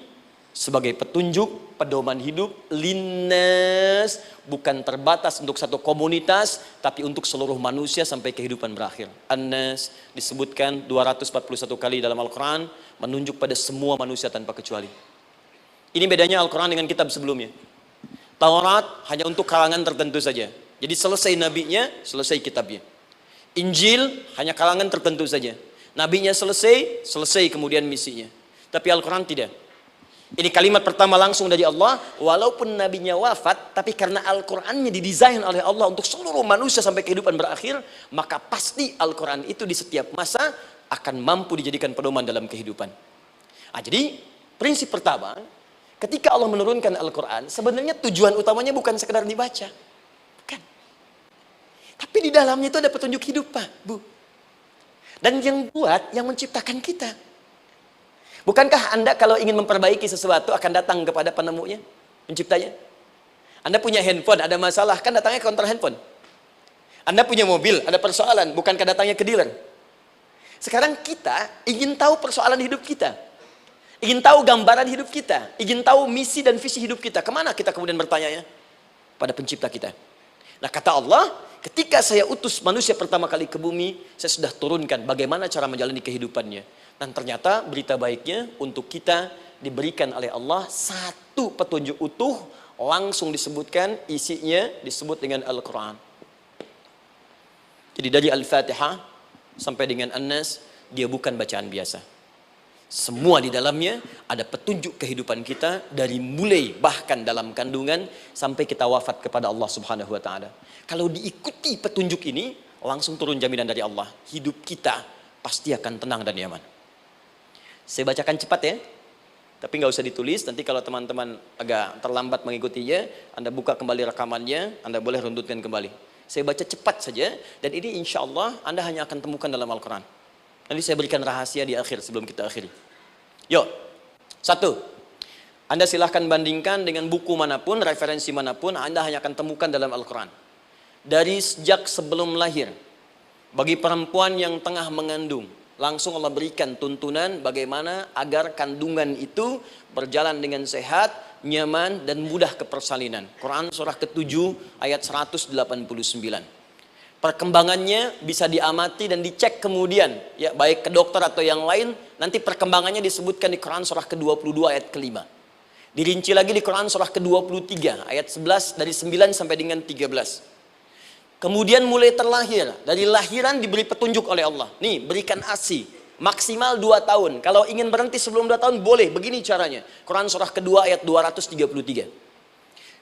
sebagai petunjuk, pedoman hidup linnas, bukan terbatas untuk satu komunitas, tapi untuk seluruh manusia sampai kehidupan berakhir. An-Nas disebutkan 241 kali dalam Al-Quran, menunjuk pada semua manusia tanpa kecuali. Ini bedanya Al-Quran dengan kitab sebelumnya. Taurat hanya untuk kalangan tertentu saja. Jadi selesai nabinya, selesai kitabnya. Injil hanya kalangan tertentu saja. Nabinya selesai, selesai kemudian misinya. Tapi Al-Quran tidak. Ini kalimat pertama langsung dari Allah. Walaupun nabinya wafat, tapi karena Al-Qurannya didesain oleh Allah untuk seluruh manusia sampai kehidupan berakhir, maka pasti Al-Quran itu di setiap masa akan mampu dijadikan pedoman dalam kehidupan. Jadi prinsip pertama, ketika Allah menurunkan Al-Quran, sebenarnya tujuan utamanya bukan sekedar dibaca. Tapi di dalamnya itu ada petunjuk hidup, Pak, Bu. Dan yang buat, yang menciptakan kita. Bukankah Anda kalau ingin memperbaiki sesuatu akan datang kepada penemunya, penciptanya? Anda punya handphone, ada masalah, kan datangnya ke counter handphone. Anda punya mobil, ada persoalan, bukankah datangnya ke dealer? Sekarang kita ingin tahu persoalan hidup kita. Ingin tahu gambaran hidup kita. Ingin tahu misi dan visi hidup kita. Kemana kita kemudian bertanya? Pada pencipta kita. Nah, kata Allah, ketika saya utus manusia pertama kali ke bumi, saya sudah turunkan bagaimana cara menjalani kehidupannya. Dan ternyata berita baiknya untuk kita diberikan oleh Allah satu petunjuk utuh, langsung disebutkan, isinya disebut dengan Al-Quran. Jadi dari Al-Fatihah sampai dengan An-Nas, dia bukan bacaan biasa. Semua di dalamnya ada petunjuk kehidupan kita dari mulai bahkan dalam kandungan sampai kita wafat kepada Allah Subhanahu wa taala. Kalau diikuti petunjuk ini, langsung turun jaminan dari Allah. Hidup kita pasti akan tenang dan nyaman. Saya bacakan cepat ya. Tapi nggak usah ditulis, nanti kalau teman-teman agak terlambat mengikutinya, Anda buka kembali rekamannya, Anda boleh runtutkan kembali. Saya baca cepat saja, dan ini insya Allah Anda hanya akan temukan dalam Al-Quran. Nanti saya berikan rahasia di akhir sebelum kita akhiri. Yuk, satu, Anda silahkan bandingkan dengan buku manapun, referensi manapun, Anda hanya akan temukan dalam Al-Quran. Dari sejak sebelum lahir, bagi perempuan yang tengah mengandung, langsung Allah berikan tuntunan bagaimana agar kandungan itu berjalan dengan sehat, nyaman, dan mudah ke persalinan. Quran surah ke-7 ayat 189. Perkembangannya bisa diamati dan dicek kemudian, ya baik ke dokter atau yang lain. Nanti perkembangannya disebutkan di Quran surah ke-22 ayat ke-5. Dirinci lagi di Quran surah ke-23 ayat 11 dari 9 sampai dengan 13. Kemudian mulai terlahir, dari lahiran diberi petunjuk oleh Allah. Nih, berikan ASI maksimal 2 tahun. Kalau ingin berhenti sebelum 2 tahun boleh, begini caranya. Quran surah ke-2 ayat 233.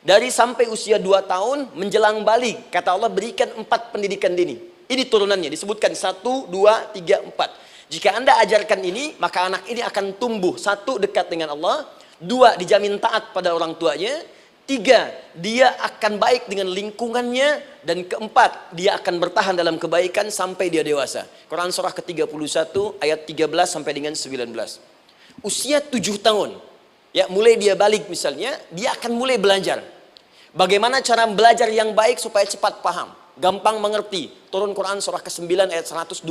Dari sampai usia 2 tahun menjelang balik, kata Allah berikan 4 pendidikan dini. Ini turunannya disebutkan 1, 2, 3, 4. Jika Anda ajarkan ini, maka anak ini akan tumbuh. 1, dekat dengan Allah. 2, dijamin taat pada orang tuanya. 3, dia akan baik dengan lingkungannya. Dan 4, dia akan bertahan dalam kebaikan sampai dia dewasa. Quran surah ke-31 ayat 13 sampai dengan 19. Usia 7 tahun. Ya, mulai dia balik misalnya, dia akan mulai belajar. Bagaimana cara belajar yang baik supaya cepat paham. gampang mengerti. Turun Quran surah ke-9 ayat 122.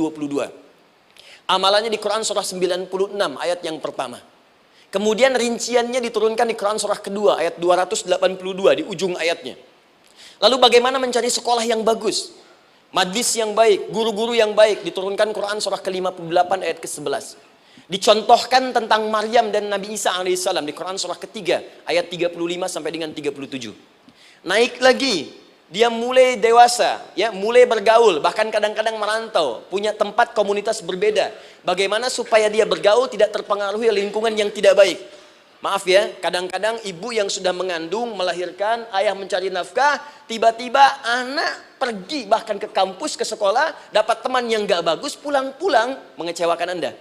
Amalannya di Quran surah 96 ayat yang pertama. Kemudian rinciannya diturunkan di Quran surah kedua ayat 282 di ujung ayatnya. Lalu bagaimana mencari sekolah yang bagus, majlis yang baik, guru-guru yang baik, diturunkan Quran surah ke-58 ayat ke-11. Dicontohkan tentang Maryam dan Nabi Isa alaihissalam di Quran surah ketiga ayat 35 sampai dengan 37. Naik lagi, dia mulai dewasa, ya, mulai bergaul, bahkan kadang-kadang merantau, punya tempat komunitas berbeda. Bagaimana supaya dia bergaul tidak terpengaruhi lingkungan yang tidak baik. Maaf ya, kadang-kadang ibu yang sudah mengandung, melahirkan, ayah mencari nafkah, tiba-tiba anak pergi bahkan ke kampus, ke sekolah, dapat teman yang gak bagus, pulang-pulang mengecewakan Anda.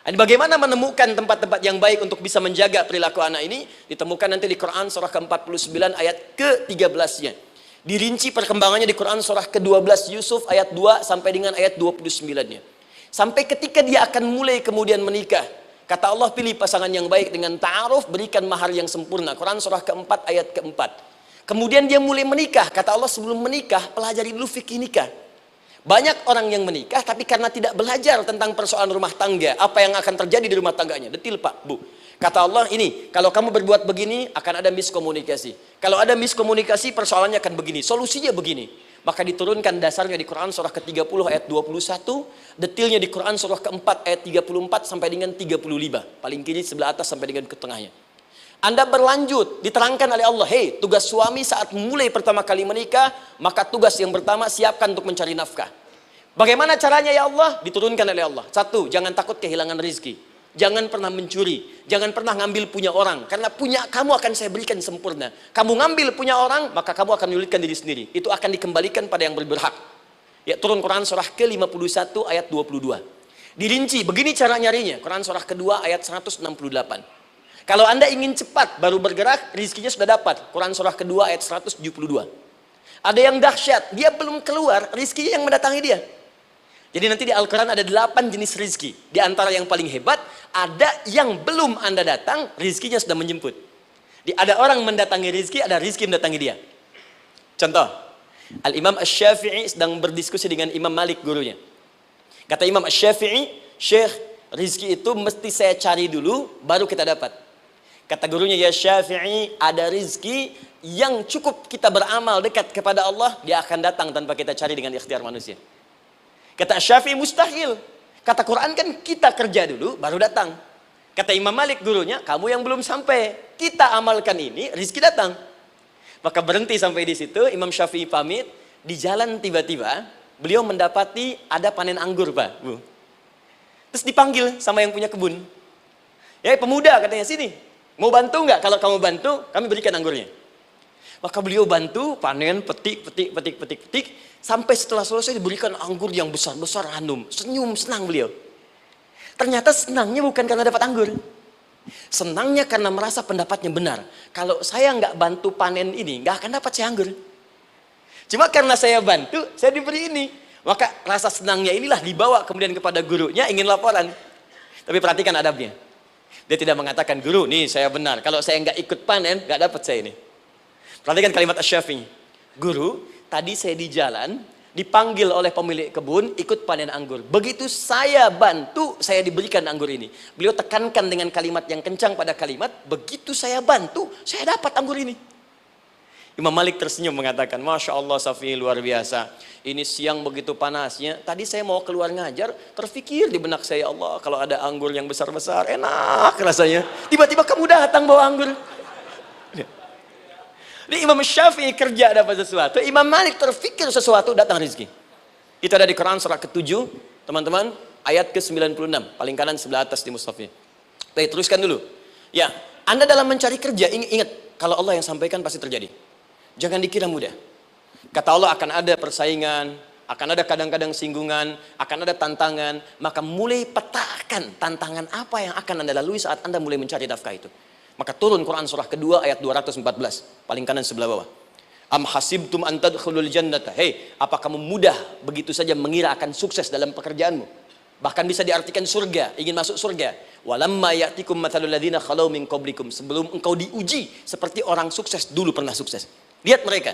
Dan bagaimana menemukan tempat-tempat yang baik untuk bisa menjaga perilaku anak ini? Ditemukan nanti di Quran surah ke-49 ayat ke-13-nya. Dirinci perkembangannya di Quran surah ke-12 Yusuf ayat 2 sampai dengan ayat 29-nya. Sampai ketika dia akan mulai kemudian menikah. Kata Allah, pilih pasangan yang baik dengan ta'aruf, berikan mahar yang sempurna. Quran surah ke-4 ayat ke-4. Kemudian dia mulai menikah. Kata Allah, sebelum menikah, pelajari dulu fikih nikah. Banyak orang yang menikah tapi karena tidak belajar tentang persoalan rumah tangga, apa yang akan terjadi di rumah tangganya. Detil Pak, Bu. Kata Allah, ini kalau kamu berbuat begini akan ada miskomunikasi. Kalau ada miskomunikasi persoalannya akan begini, solusinya begini. Maka diturunkan dasarnya di Quran surah ke-30 ayat 21, detilnya di Quran surah ke-4 ayat 34 sampai dengan 35. Paling kiri sebelah atas sampai dengan ke tengahnya. Anda berlanjut, diterangkan oleh Allah, hei, tugas suami saat mulai pertama kali menikah, maka tugas yang pertama siapkan untuk mencari nafkah. Bagaimana caranya ya Allah? Diturunkan oleh Allah. Satu, jangan takut kehilangan rezeki. Jangan pernah mencuri, jangan pernah ngambil punya orang, karena punya kamu akan saya berikan sempurna. Kamu ngambil punya orang, maka kamu akan menyulitkan diri sendiri. Itu akan dikembalikan pada yang berhak. Ya, turun Quran surah ke-51 ayat 22. Dirinci, begini cara nyarinya. Quran surah kedua ayat 168. Kalau Anda ingin cepat baru bergerak, rizkinya sudah dapat. Quran surah kedua ayat 172. Ada yang dahsyat, dia belum keluar, rizkinya yang mendatangi dia. Jadi nanti di Al-Quran ada 8 jenis rizki. Di antara yang paling hebat, ada yang belum Anda datang, rizkinya sudah menjemput. Ada orang mendatangi rizki, ada rizki mendatangi dia. Contoh, Al-Imam Asy-Syafi'i sedang berdiskusi dengan Imam Malik gurunya. Kata Imam Asy-Syafi'i, Syekh, rizki itu mesti saya cari dulu, baru kita dapat. Kata gurunya, ya Syafi'i, ada rizki yang cukup kita beramal dekat kepada Allah, dia akan datang tanpa kita cari dengan ikhtiar manusia. Kata Syafi'i, mustahil. Kata Quran kan kita kerja dulu baru datang. Kata Imam Malik gurunya, kamu yang belum sampai, kita amalkan ini, rizki datang. Maka berhenti sampai di situ. Imam Syafi'i pamit. Di jalan tiba-tiba beliau mendapati ada panen anggur, Pak, Bu. Terus dipanggil sama yang punya kebun. Ya, pemuda katanya, sini, mau bantu nggak? Kalau kamu bantu, kami berikan anggurnya. Maka beliau bantu panen, petik. Sampai setelah selesai diberikan anggur yang besar-besar, hanum. Senyum, senang beliau. Ternyata senangnya bukan karena dapat anggur. Senangnya karena merasa pendapatnya benar. Kalau saya nggak bantu panen ini, nggak akan dapat saya anggur. Cuma karena saya bantu, saya diberi ini. Maka rasa senangnya inilah dibawa kemudian kepada gurunya, ingin laporan. Tapi perhatikan adabnya. Dia tidak mengatakan, guru, nih saya benar. Kalau saya nggak ikut panen, nggak dapat saya ini. Perhatikan kalimat Asy-Syafi'i. Guru, tadi saya di jalan, dipanggil oleh pemilik kebun, ikut panen anggur. Begitu saya bantu, saya diberikan anggur ini. Beliau tekankan dengan kalimat yang kencang pada kalimat, begitu saya bantu, saya dapat anggur ini. Imam Malik tersenyum mengatakan, Masya Allah Syafi'i luar biasa. Ini siang begitu panasnya, tadi saya mau keluar ngajar, terfikir di benak saya, Allah kalau ada anggur yang besar-besar, enak rasanya. Tiba-tiba kamu datang bawa anggur. Di Imam Syafi'i kerja dapat sesuatu, Imam Malik terfikir sesuatu, datang rezeki. Itu ada di Quran surah ke-7, teman-teman, ayat ke-96, paling kanan sebelah atas di mushafnya. Baik, teruskan dulu. Ya, Anda dalam mencari kerja, ingat, kalau Allah yang sampaikan pasti terjadi. Jangan dikira mudah. Kata Allah akan ada persaingan, akan ada kadang-kadang singgungan, akan ada tantangan, maka mulai petakan tantangan apa yang akan Anda lalui saat Anda mulai mencari nafkah itu. Maka turun Quran surah kedua ayat 214, paling kanan sebelah bawah. Am hasibtum an tadkhulul jannata. Hei, apa kamu mudah begitu saja mengira akan sukses dalam pekerjaanmu? Bahkan bisa diartikan surga, ingin masuk surga. Walamma ya'tikum mathalul ladzina khalau min qablikum. Sebelum engkau diuji seperti orang sukses dulu pernah sukses. Lihat mereka.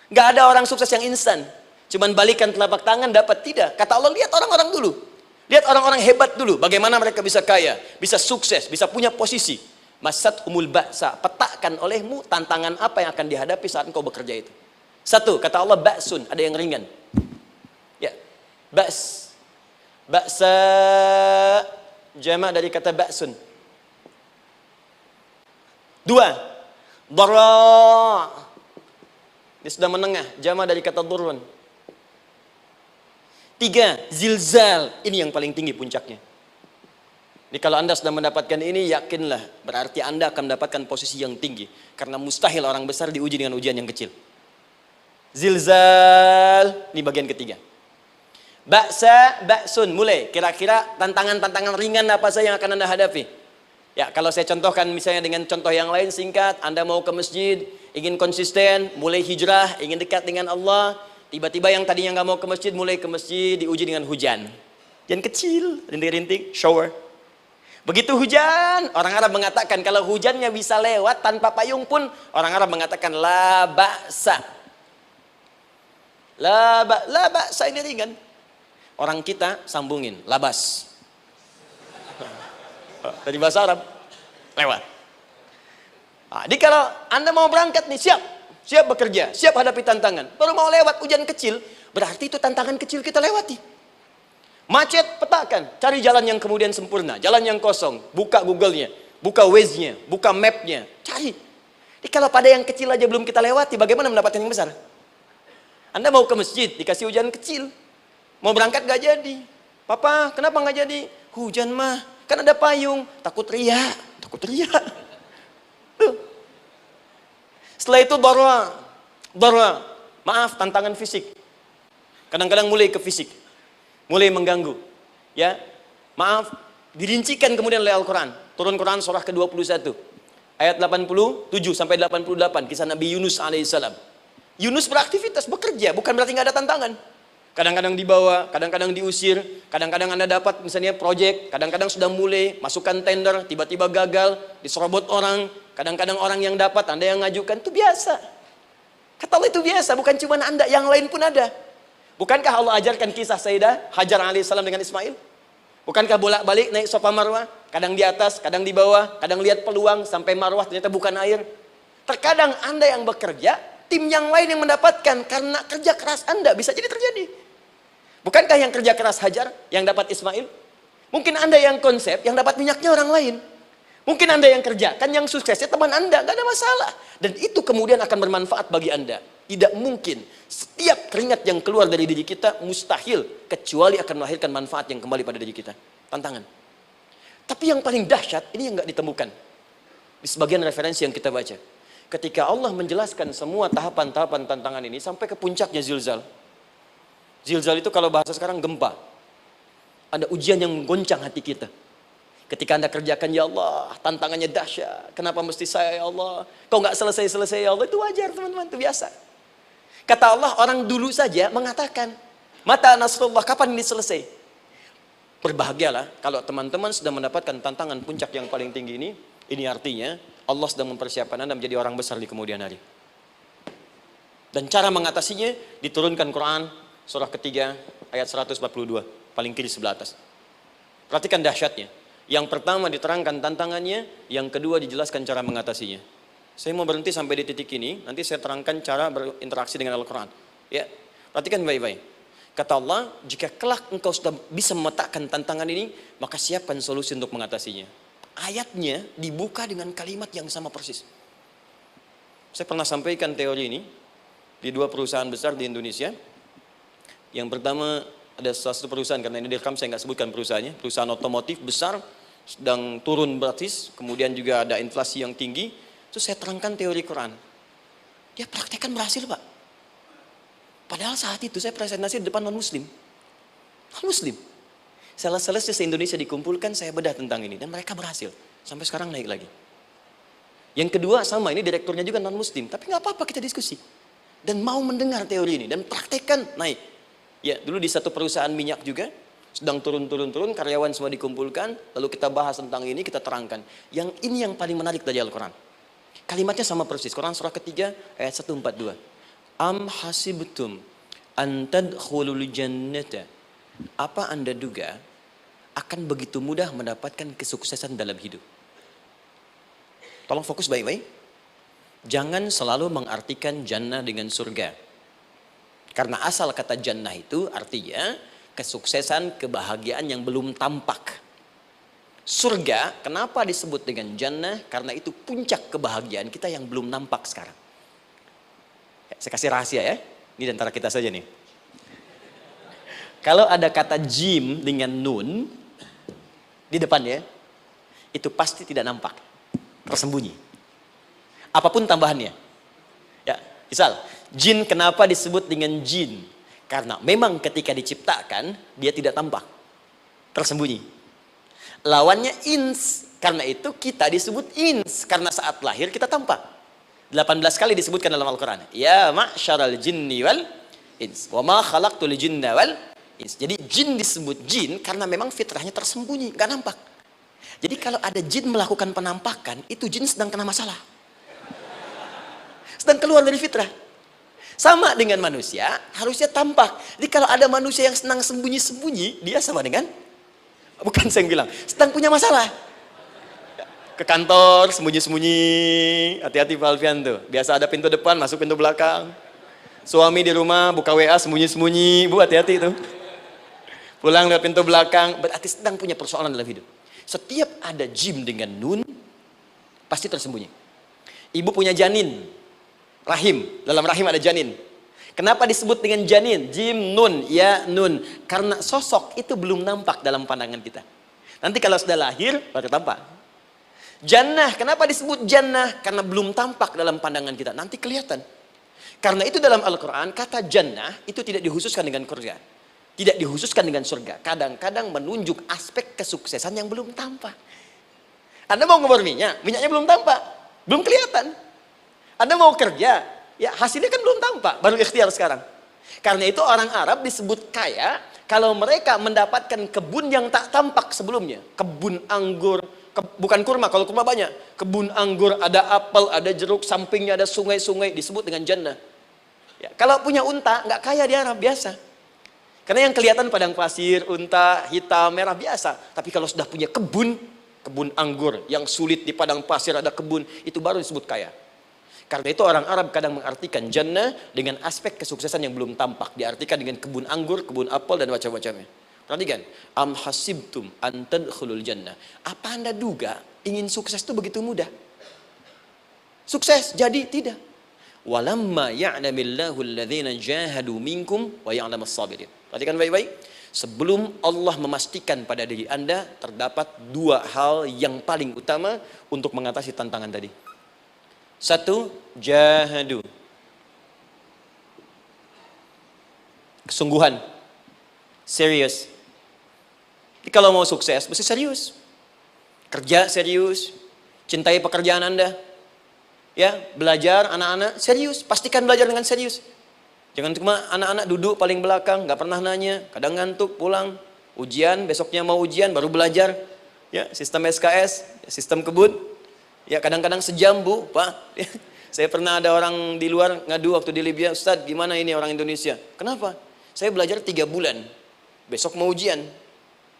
Enggak ada orang sukses yang instan. Cuman balikan telapak tangan dapat, tidak. Kata Allah, lihat orang-orang dulu. Lihat orang-orang hebat dulu. Bagaimana mereka bisa kaya, bisa sukses, bisa punya posisi. Masat umul ba'sa. Petakan olehmu tantangan apa yang akan dihadapi saat engkau bekerja itu. Satu, kata Allah, ba'sun. Ada yang ringan. Ya, ba's. Ba'sa. Jama' dari kata ba'sun. Dua, dara. Ini sudah menengah. Jama' dari kata durun. Tiga, zilzal. Ini yang paling tinggi puncaknya. Jadi kalau Anda sudah mendapatkan ini, yakinlah. Berarti Anda akan mendapatkan posisi yang tinggi. Karena mustahil orang besar diuji dengan ujian yang kecil. Zilzal. Ini bagian ketiga. Ba'sa, ba'sun. Mulai. Kira-kira tantangan-tantangan ringan apa saja yang akan Anda hadapi? Ya, kalau saya contohkan misalnya dengan contoh yang lain singkat. Anda mau ke masjid, ingin konsisten, mulai hijrah, ingin dekat dengan Allah. Tiba-tiba yang tadinya nggak mau ke masjid, mulai ke masjid, diuji dengan hujan. Hujan kecil, rintik-rintik, shower. Begitu hujan, orang Arab mengatakan kalau hujannya bisa lewat tanpa payung pun, orang Arab mengatakan la ba'sa. La ba'sa ini ringan. Orang kita sambungin, labas. Dari bahasa Arab, lewat. Nah, jadi kalau Anda mau berangkat nih, siap bekerja, siap hadapi tantangan. Baru mau lewat hujan kecil, berarti itu tantangan kecil kita lewati. Macet, petakan, cari jalan yang kemudian sempurna, jalan yang kosong, buka Google-nya, buka Waze-nya, buka map-nya, cari. Jadi kalau pada yang kecil aja belum kita lewati, bagaimana mendapatkan yang besar? Anda mau ke masjid, dikasih hujan kecil, mau berangkat gak jadi. Papa, kenapa gak jadi? Hujan mah, kan ada payung, takut riak. Setelah itu darwa, maaf, tantangan fisik. Kadang-kadang mulai ke fisik, mulai mengganggu. Ya, maaf, dirincikan kemudian oleh Al-Quran. Turun Quran surah ke-21, ayat 87 sampai 88, kisah Nabi Yunus alaihissalam. Yunus beraktivitas, bekerja, bukan berarti nggak ada tantangan. Kadang-kadang dibawa, kadang-kadang diusir, kadang-kadang Anda dapat misalnya proyek, kadang-kadang sudah mulai masukkan tender, tiba-tiba gagal, diserobot orang. Kadang-kadang orang yang dapat, Anda yang ngajukan, itu biasa. Kata Allah itu biasa, bukan cuma Anda, yang lain pun ada. Bukankah Allah ajarkan kisah Sayyidah Hajar alaihissalam dengan Ismail? Bukankah bolak-balik naik Safa Marwah? Kadang di atas, kadang di bawah, kadang lihat peluang, sampai Marwah ternyata bukan air. Terkadang Anda yang bekerja, tim yang lain yang mendapatkan, karena kerja keras Anda, bisa jadi terjadi. Bukankah yang kerja keras Hajar, yang dapat Ismail? Mungkin Anda yang konsep, yang dapat minyaknya orang lain. Mungkin Anda yang kerja, kan yang suksesnya teman Anda, gak ada masalah. Dan itu kemudian akan bermanfaat bagi Anda. Tidak mungkin setiap keringat yang keluar dari diri kita mustahil, kecuali akan melahirkan manfaat yang kembali pada diri kita. Tantangan. Tapi yang paling dahsyat, ini yang gak ditemukan di sebagian referensi yang kita baca. Ketika Allah menjelaskan semua tahapan-tahapan tantangan ini sampai ke puncaknya zilzal. Zilzal itu kalau bahasa sekarang gempa. Ada ujian yang menggoncang hati kita. Ketika Anda kerjakan, ya Allah, tantangannya dahsyat. Kenapa mesti saya, ya Allah? Kau nggak selesai-selesai, ya Allah. Itu wajar, teman-teman. Itu biasa. Kata Allah, orang dulu saja mengatakan, mata nasrullah, kapan ini selesai? Berbahagialah kalau teman-teman sudah mendapatkan tantangan puncak yang paling tinggi ini. Ini artinya, Allah sedang mempersiapkan Anda menjadi orang besar di kemudian hari. Dan cara mengatasinya, diturunkan Quran, surah ketiga, ayat 142. Paling kiri sebelah atas. Perhatikan dahsyatnya. Yang pertama diterangkan tantangannya, yang kedua dijelaskan cara mengatasinya. Saya mau berhenti sampai di titik ini, nanti saya terangkan cara berinteraksi dengan Al-Quran. Ya, perhatikan baik-baik. Kata Allah, jika kelak engkau sudah bisa memetakan tantangan ini, maka siapkan solusi untuk mengatasinya. Ayatnya dibuka dengan kalimat yang sama persis. Saya pernah sampaikan teori ini di dua perusahaan besar di Indonesia. Yang pertama, ada salah satu perusahaan, karena ini direkam saya nggak sebutkan perusahaannya, perusahaan otomotif besar, sedang turun gratis, kemudian juga ada inflasi yang tinggi. Terus saya terangkan teori Quran. Dia praktekkan berhasil, Pak. Padahal saat itu saya presentasi di depan non-muslim. Non-muslim. Sales-salesnya se-Indonesia dikumpulkan, saya bedah tentang ini. Dan mereka berhasil. Sampai sekarang naik lagi. Yang kedua sama, ini direkturnya juga non-muslim. Tapi nggak apa-apa, kita diskusi. Dan mau mendengar teori ini. Dan praktekkan, naik. Ya, dulu di satu perusahaan minyak juga. Sedang turun, karyawan semua dikumpulkan, lalu kita bahas tentang ini, kita terangkan. Yang ini yang paling menarik dari Al-Quran. Kalimatnya sama persis, Quran surah ketiga, ayat 142. Am hasibtum an tadkhulul jannata. Apa Anda duga akan begitu mudah mendapatkan kesuksesan dalam hidup? Tolong fokus baik-baik. Jangan selalu mengartikan jannah dengan surga. Karena asal kata jannah itu artinya kesuksesan, kebahagiaan yang belum tampak. Surga, kenapa disebut dengan jannah? Karena itu puncak kebahagiaan kita yang belum nampak sekarang. Saya kasih rahasia ya. Ini antara kita saja nih. Kalau ada kata jim dengan nun di depannya, itu pasti tidak nampak, tersembunyi. Apapun tambahannya. Ya, misal, jin kenapa disebut dengan jin? Karena memang ketika diciptakan, dia tidak tampak, tersembunyi. Lawannya ins, karena itu kita disebut ins, karena saat lahir kita tampak. 18 kali disebutkan dalam Al-Quran. Ya ma'syaral jinni wal ins, wa ma khalaqtul jinna wal ins. Jadi jin disebut jin karena memang fitrahnya tersembunyi, nggak nampak. Jadi kalau ada jin melakukan penampakan, itu jin sedang kena masalah. Sedang keluar dari fitrah. Sama dengan manusia, harusnya tampak. Jadi kalau ada manusia yang senang sembunyi-sembunyi, dia sama dengan, bukan saya yang bilang, sedang punya masalah. Ke kantor, sembunyi-sembunyi, hati-hati Pak Alfian tuh. Biasa ada pintu depan, masuk pintu belakang. Suami di rumah, buka WA, sembunyi-sembunyi. Bu, hati-hati itu. Pulang lewat pintu belakang, berarti sedang punya persoalan dalam hidup. Setiap ada jim dengan nun, pasti tersembunyi. Ibu punya janin, rahim, dalam rahim ada janin. Kenapa disebut dengan janin? Jim, nun, ya, nun. Karena sosok itu belum nampak dalam pandangan kita. Nanti kalau sudah lahir, baru tampak. Jannah, kenapa disebut jannah? Karena belum tampak dalam pandangan kita, nanti kelihatan. Karena itu dalam Al-Quran, kata jannah itu tidak dikhususkan dengan surga. Tidak dikhususkan dengan surga. Kadang-kadang menunjuk aspek kesuksesan yang belum tampak. Anda mau ngubur minyak, minyaknya belum tampak, belum kelihatan. Anda mau kerja, ya hasilnya kan belum tampak, baru ikhtiar sekarang. Karena itu orang Arab disebut kaya, kalau mereka mendapatkan kebun yang tak tampak sebelumnya. Kebun anggur, bukan kurma, kalau kurma banyak. Kebun anggur, ada apel, ada jeruk, sampingnya ada sungai-sungai, disebut dengan jannah. Ya, kalau punya unta, nggak kaya di Arab, biasa. Karena yang kelihatan padang pasir, unta, hitam, merah, biasa. Tapi kalau sudah punya kebun, kebun anggur, yang sulit di padang pasir ada kebun, itu baru disebut kaya. Karena itu orang Arab kadang mengartikan jannah dengan aspek kesuksesan yang belum tampak. Diartikan dengan kebun anggur, kebun apel, dan macam-macamnya. Perhatikan, am hasibtum an tadkhulul jannah. Apa Anda duga ingin sukses itu begitu mudah? Sukses jadi tidak. Walamma ya'lamillahu alladhina jahadu minkum wa ya'lamas sabirin. Perhatikan baik-baik. Sebelum Allah memastikan pada diri Anda terdapat dua hal yang paling utama untuk mengatasi tantangan tadi. Satu, jahadu. Kesungguhan. Serius. Jadi kalau mau sukses, mesti serius. Kerja serius. Cintai pekerjaan Anda. Ya, belajar anak-anak serius. Pastikan belajar dengan serius. Jangan cuma anak-anak duduk paling belakang, nggak pernah nanya, kadang ngantuk, pulang. Ujian, besoknya mau ujian, baru belajar. Ya, sistem SKS, sistem kebut. Ya, kadang-kadang sejam, Bu, Pak. Ya, saya pernah ada orang di luar ngadu waktu di Libya, Ustadz, gimana ini orang Indonesia? Kenapa? Saya belajar 3 bulan. Besok mau ujian.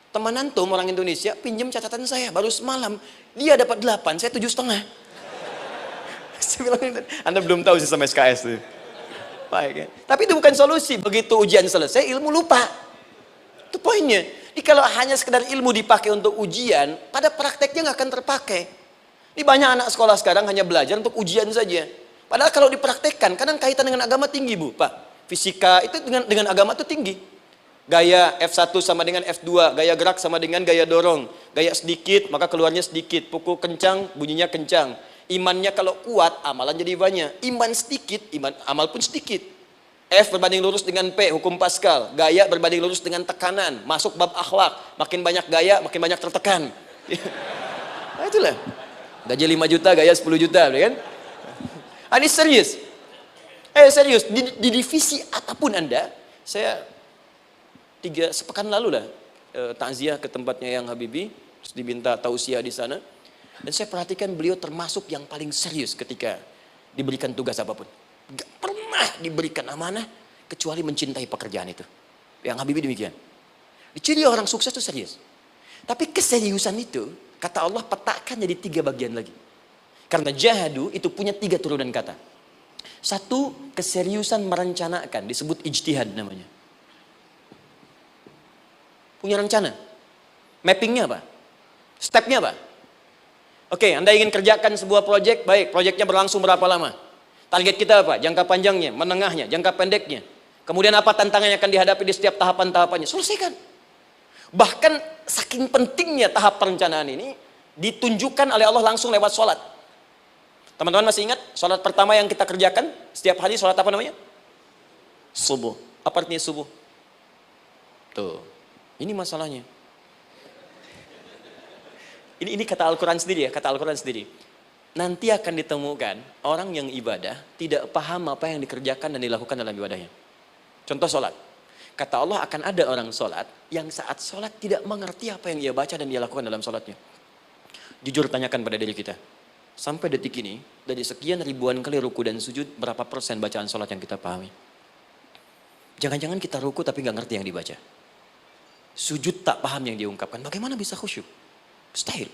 Teman antum orang Indonesia pinjam catatan saya baru semalam, dia dapat 8, saya 7,5. Saya bilang, Anda belum tahu sistem SKS itu. Baik, ya. Tapi itu bukan solusi. Begitu ujian selesai, ilmu lupa. Itu poinnya. Jadi kalau hanya sekedar ilmu dipakai untuk ujian, pada prakteknya nggak akan terpakai. Ini banyak anak sekolah sekarang hanya belajar untuk ujian saja. Padahal kalau dipraktekkan, kadang kaitan dengan agama tinggi, Bu, Pak. Fisika itu dengan agama itu tinggi. Gaya F1 sama dengan F2, gaya gerak sama dengan gaya dorong. Gaya sedikit, maka keluarnya sedikit. Pukul kencang, bunyinya kencang. Imannya kalau kuat, amalan jadi banyak. Iman sedikit, amal pun sedikit. F berbanding lurus dengan P, hukum Pascal. Gaya berbanding lurus dengan tekanan. Masuk bab akhlak. Makin banyak gaya, makin banyak tertekan. Nah, itulah. Gaji 5 juta, gaya 10 juta. Kan? Ini serius. Serius. Di divisi apapun Anda, saya 3 sepekan lalu lah takziah ke tempatnya yang Habibie, terus diminta tausiah di sana, dan saya perhatikan beliau termasuk yang paling serius ketika diberikan tugas apapun. Gak pernah diberikan amanah kecuali mencintai pekerjaan itu. Yang Habibie demikian. Ciri orang sukses itu serius. Tapi keseriusan itu, kata Allah petakan jadi 3 bagian lagi. Karena jahadu itu punya 3 turunan kata. 1, keseriusan merencanakan, disebut ijtihad namanya. Punya rencana. Mappingnya apa? Stepnya apa? Oke, Anda ingin kerjakan sebuah proyek, baik, proyeknya berlangsung berapa lama? Target kita apa? Jangka panjangnya, menengahnya, jangka pendeknya. Kemudian apa tantangan yang akan dihadapi di setiap tahapan-tahapannya? Selesaikan. Bahkan saking pentingnya tahap perencanaan ini ditunjukkan oleh Allah langsung lewat sholat. Teman-teman masih ingat sholat pertama yang kita kerjakan setiap hari, sholat apa namanya? Subuh. Apa artinya subuh? Tuh, ini masalahnya. Ini kata Al-Quran sendiri ya, kata Al-Quran sendiri. Nanti akan ditemukan orang yang ibadah tidak paham apa yang dikerjakan dan dilakukan dalam ibadahnya. Contoh sholat. Kata Allah akan ada orang sholat yang saat sholat tidak mengerti apa yang ia baca dan dia lakukan dalam sholatnya. Jujur tanyakan pada diri kita. Sampai detik ini, dari sekian ribuan kali ruku dan sujud, berapa persen bacaan sholat yang kita pahami? Jangan-jangan kita ruku tapi nggak ngerti yang dibaca. Sujud tak paham yang diungkapkan. Bagaimana bisa khusyuk? Mustahil.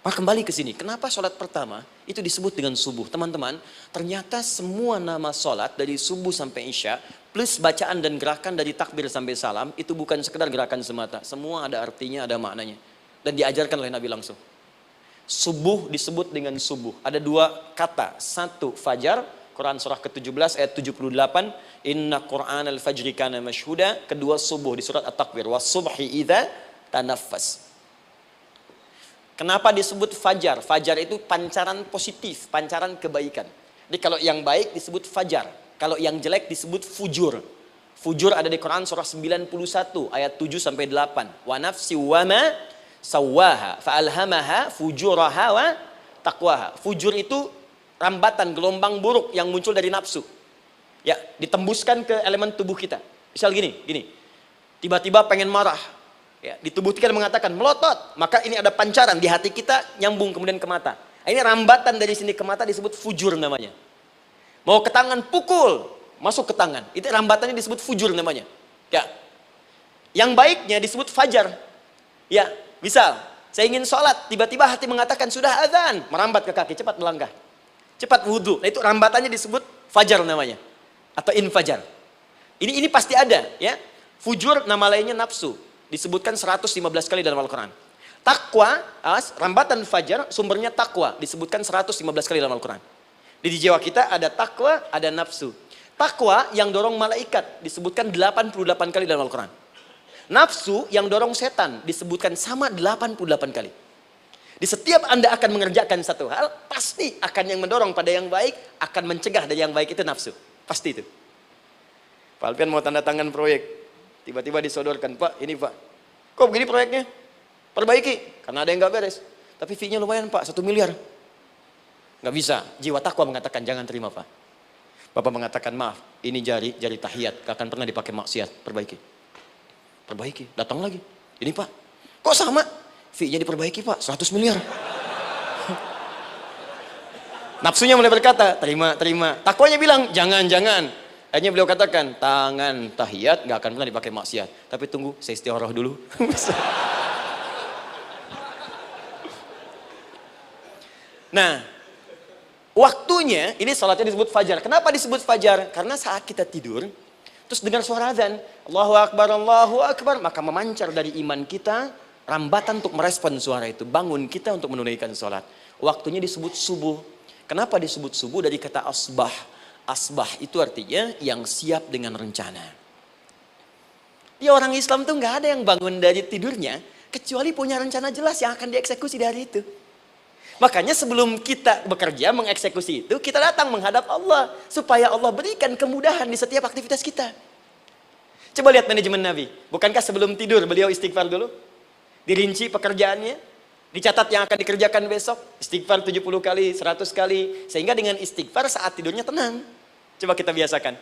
Maka kembali ke sini, kenapa sholat pertama itu disebut dengan subuh? Teman-teman, ternyata semua nama sholat dari subuh sampai isya, plus bacaan dan gerakan dari takbir sampai salam, itu bukan sekedar gerakan semata. Semua ada artinya, ada maknanya. Dan diajarkan oleh Nabi langsung. Subuh disebut dengan subuh. Ada 2 kata. 1, fajar, Quran surah ke-17 ayat 78. Inna Qur'an al-fajri kana mashhuda. Kedua, subuh di surat At-Takwir. Was subhi idza tanaffas. Kenapa disebut fajar? Fajar itu pancaran positif, pancaran kebaikan. Jadi kalau yang baik disebut fajar. Kalau yang jelek disebut fujur. Fujur ada di Quran surah 91 ayat 7 sampai 8. Wa nafsi wa ma sawwaha fa'alhamaha fujuraha wa taqwaha. Fujur itu rambatan gelombang buruk yang muncul dari nafsu. Ya, ditembuskan ke elemen tubuh kita. Misal gini. Tiba-tiba pengen marah. Ya, di tubuh kita mengatakan melotot, maka ini ada pancaran di hati kita nyambung kemudian ke mata. Ini rambatan dari sini ke mata disebut fujur namanya. Mau ke tangan pukul, masuk ke tangan. Itu rambatannya disebut fujur namanya. Ya. Yang baiknya disebut fajar. Ya, misal saya ingin sholat, tiba-tiba hati mengatakan sudah azan, merambat ke kaki, cepat melangkah. Cepat wudhu. Nah, itu rambatannya disebut fajar namanya. Atau infajar. Ini pasti ada, ya. Fujur nama lainnya nafsu. Disebutkan 115 kali dalam Al-Quran. Takwa, rambatan fajar, sumbernya takwa. Disebutkan 115 kali dalam Al-Quran. Di jiwa kita ada takwa, ada nafsu. Takwa yang dorong malaikat, disebutkan 88 kali dalam Al-Quran. Nafsu yang dorong setan, disebutkan sama 88 kali. Di setiap Anda akan mengerjakan satu hal, pasti akan yang mendorong pada yang baik, akan mencegah dari yang baik itu nafsu. Pasti itu. Pak Alpian mau tanda tangan proyek. Tiba-tiba disodorkan, Pak, ini Pak. Kok begini proyeknya? Perbaiki, karena ada yang nggak beres. Tapi fee-nya lumayan Pak, 1 miliar. Nggak bisa, jiwa takwa mengatakan jangan terima Pak. Bapak mengatakan maaf, ini jari tahiyat, gak akan pernah dipakai maksiat, perbaiki, datang lagi. Ini Pak, kok sama? Fee-nya diperbaiki Pak, 100 miliar. Nafsunya mulai berkata, terima. Takwanya bilang, jangan. Akhirnya beliau katakan, tangan tahiyat gak akan pernah dipakai maksiat. Tapi tunggu, saya istiqoroh dulu. Nah, waktunya, ini salatnya disebut fajar. Kenapa disebut fajar? Karena saat kita tidur, terus dengar suara azan, Allahu Akbar, maka memancar dari iman kita, rambatan untuk merespon suara itu. Bangun kita untuk menunaikan salat. Waktunya disebut subuh. Kenapa disebut subuh? Dari kata asbah. Asbah itu artinya yang siap dengan rencana. Dia orang Islam tuh nggak ada yang bangun dari tidurnya kecuali punya rencana jelas yang akan dieksekusi di hari itu. Makanya sebelum kita bekerja mengeksekusi itu, kita datang menghadap Allah supaya Allah berikan kemudahan di setiap aktivitas kita. Coba lihat manajemen Nabi. Bukankah sebelum tidur beliau istighfar dulu? Dirinci pekerjaannya, dicatat yang akan dikerjakan besok, istighfar 70 kali, 100 kali, sehingga dengan istighfar saat tidurnya tenang. Coba kita biasakan.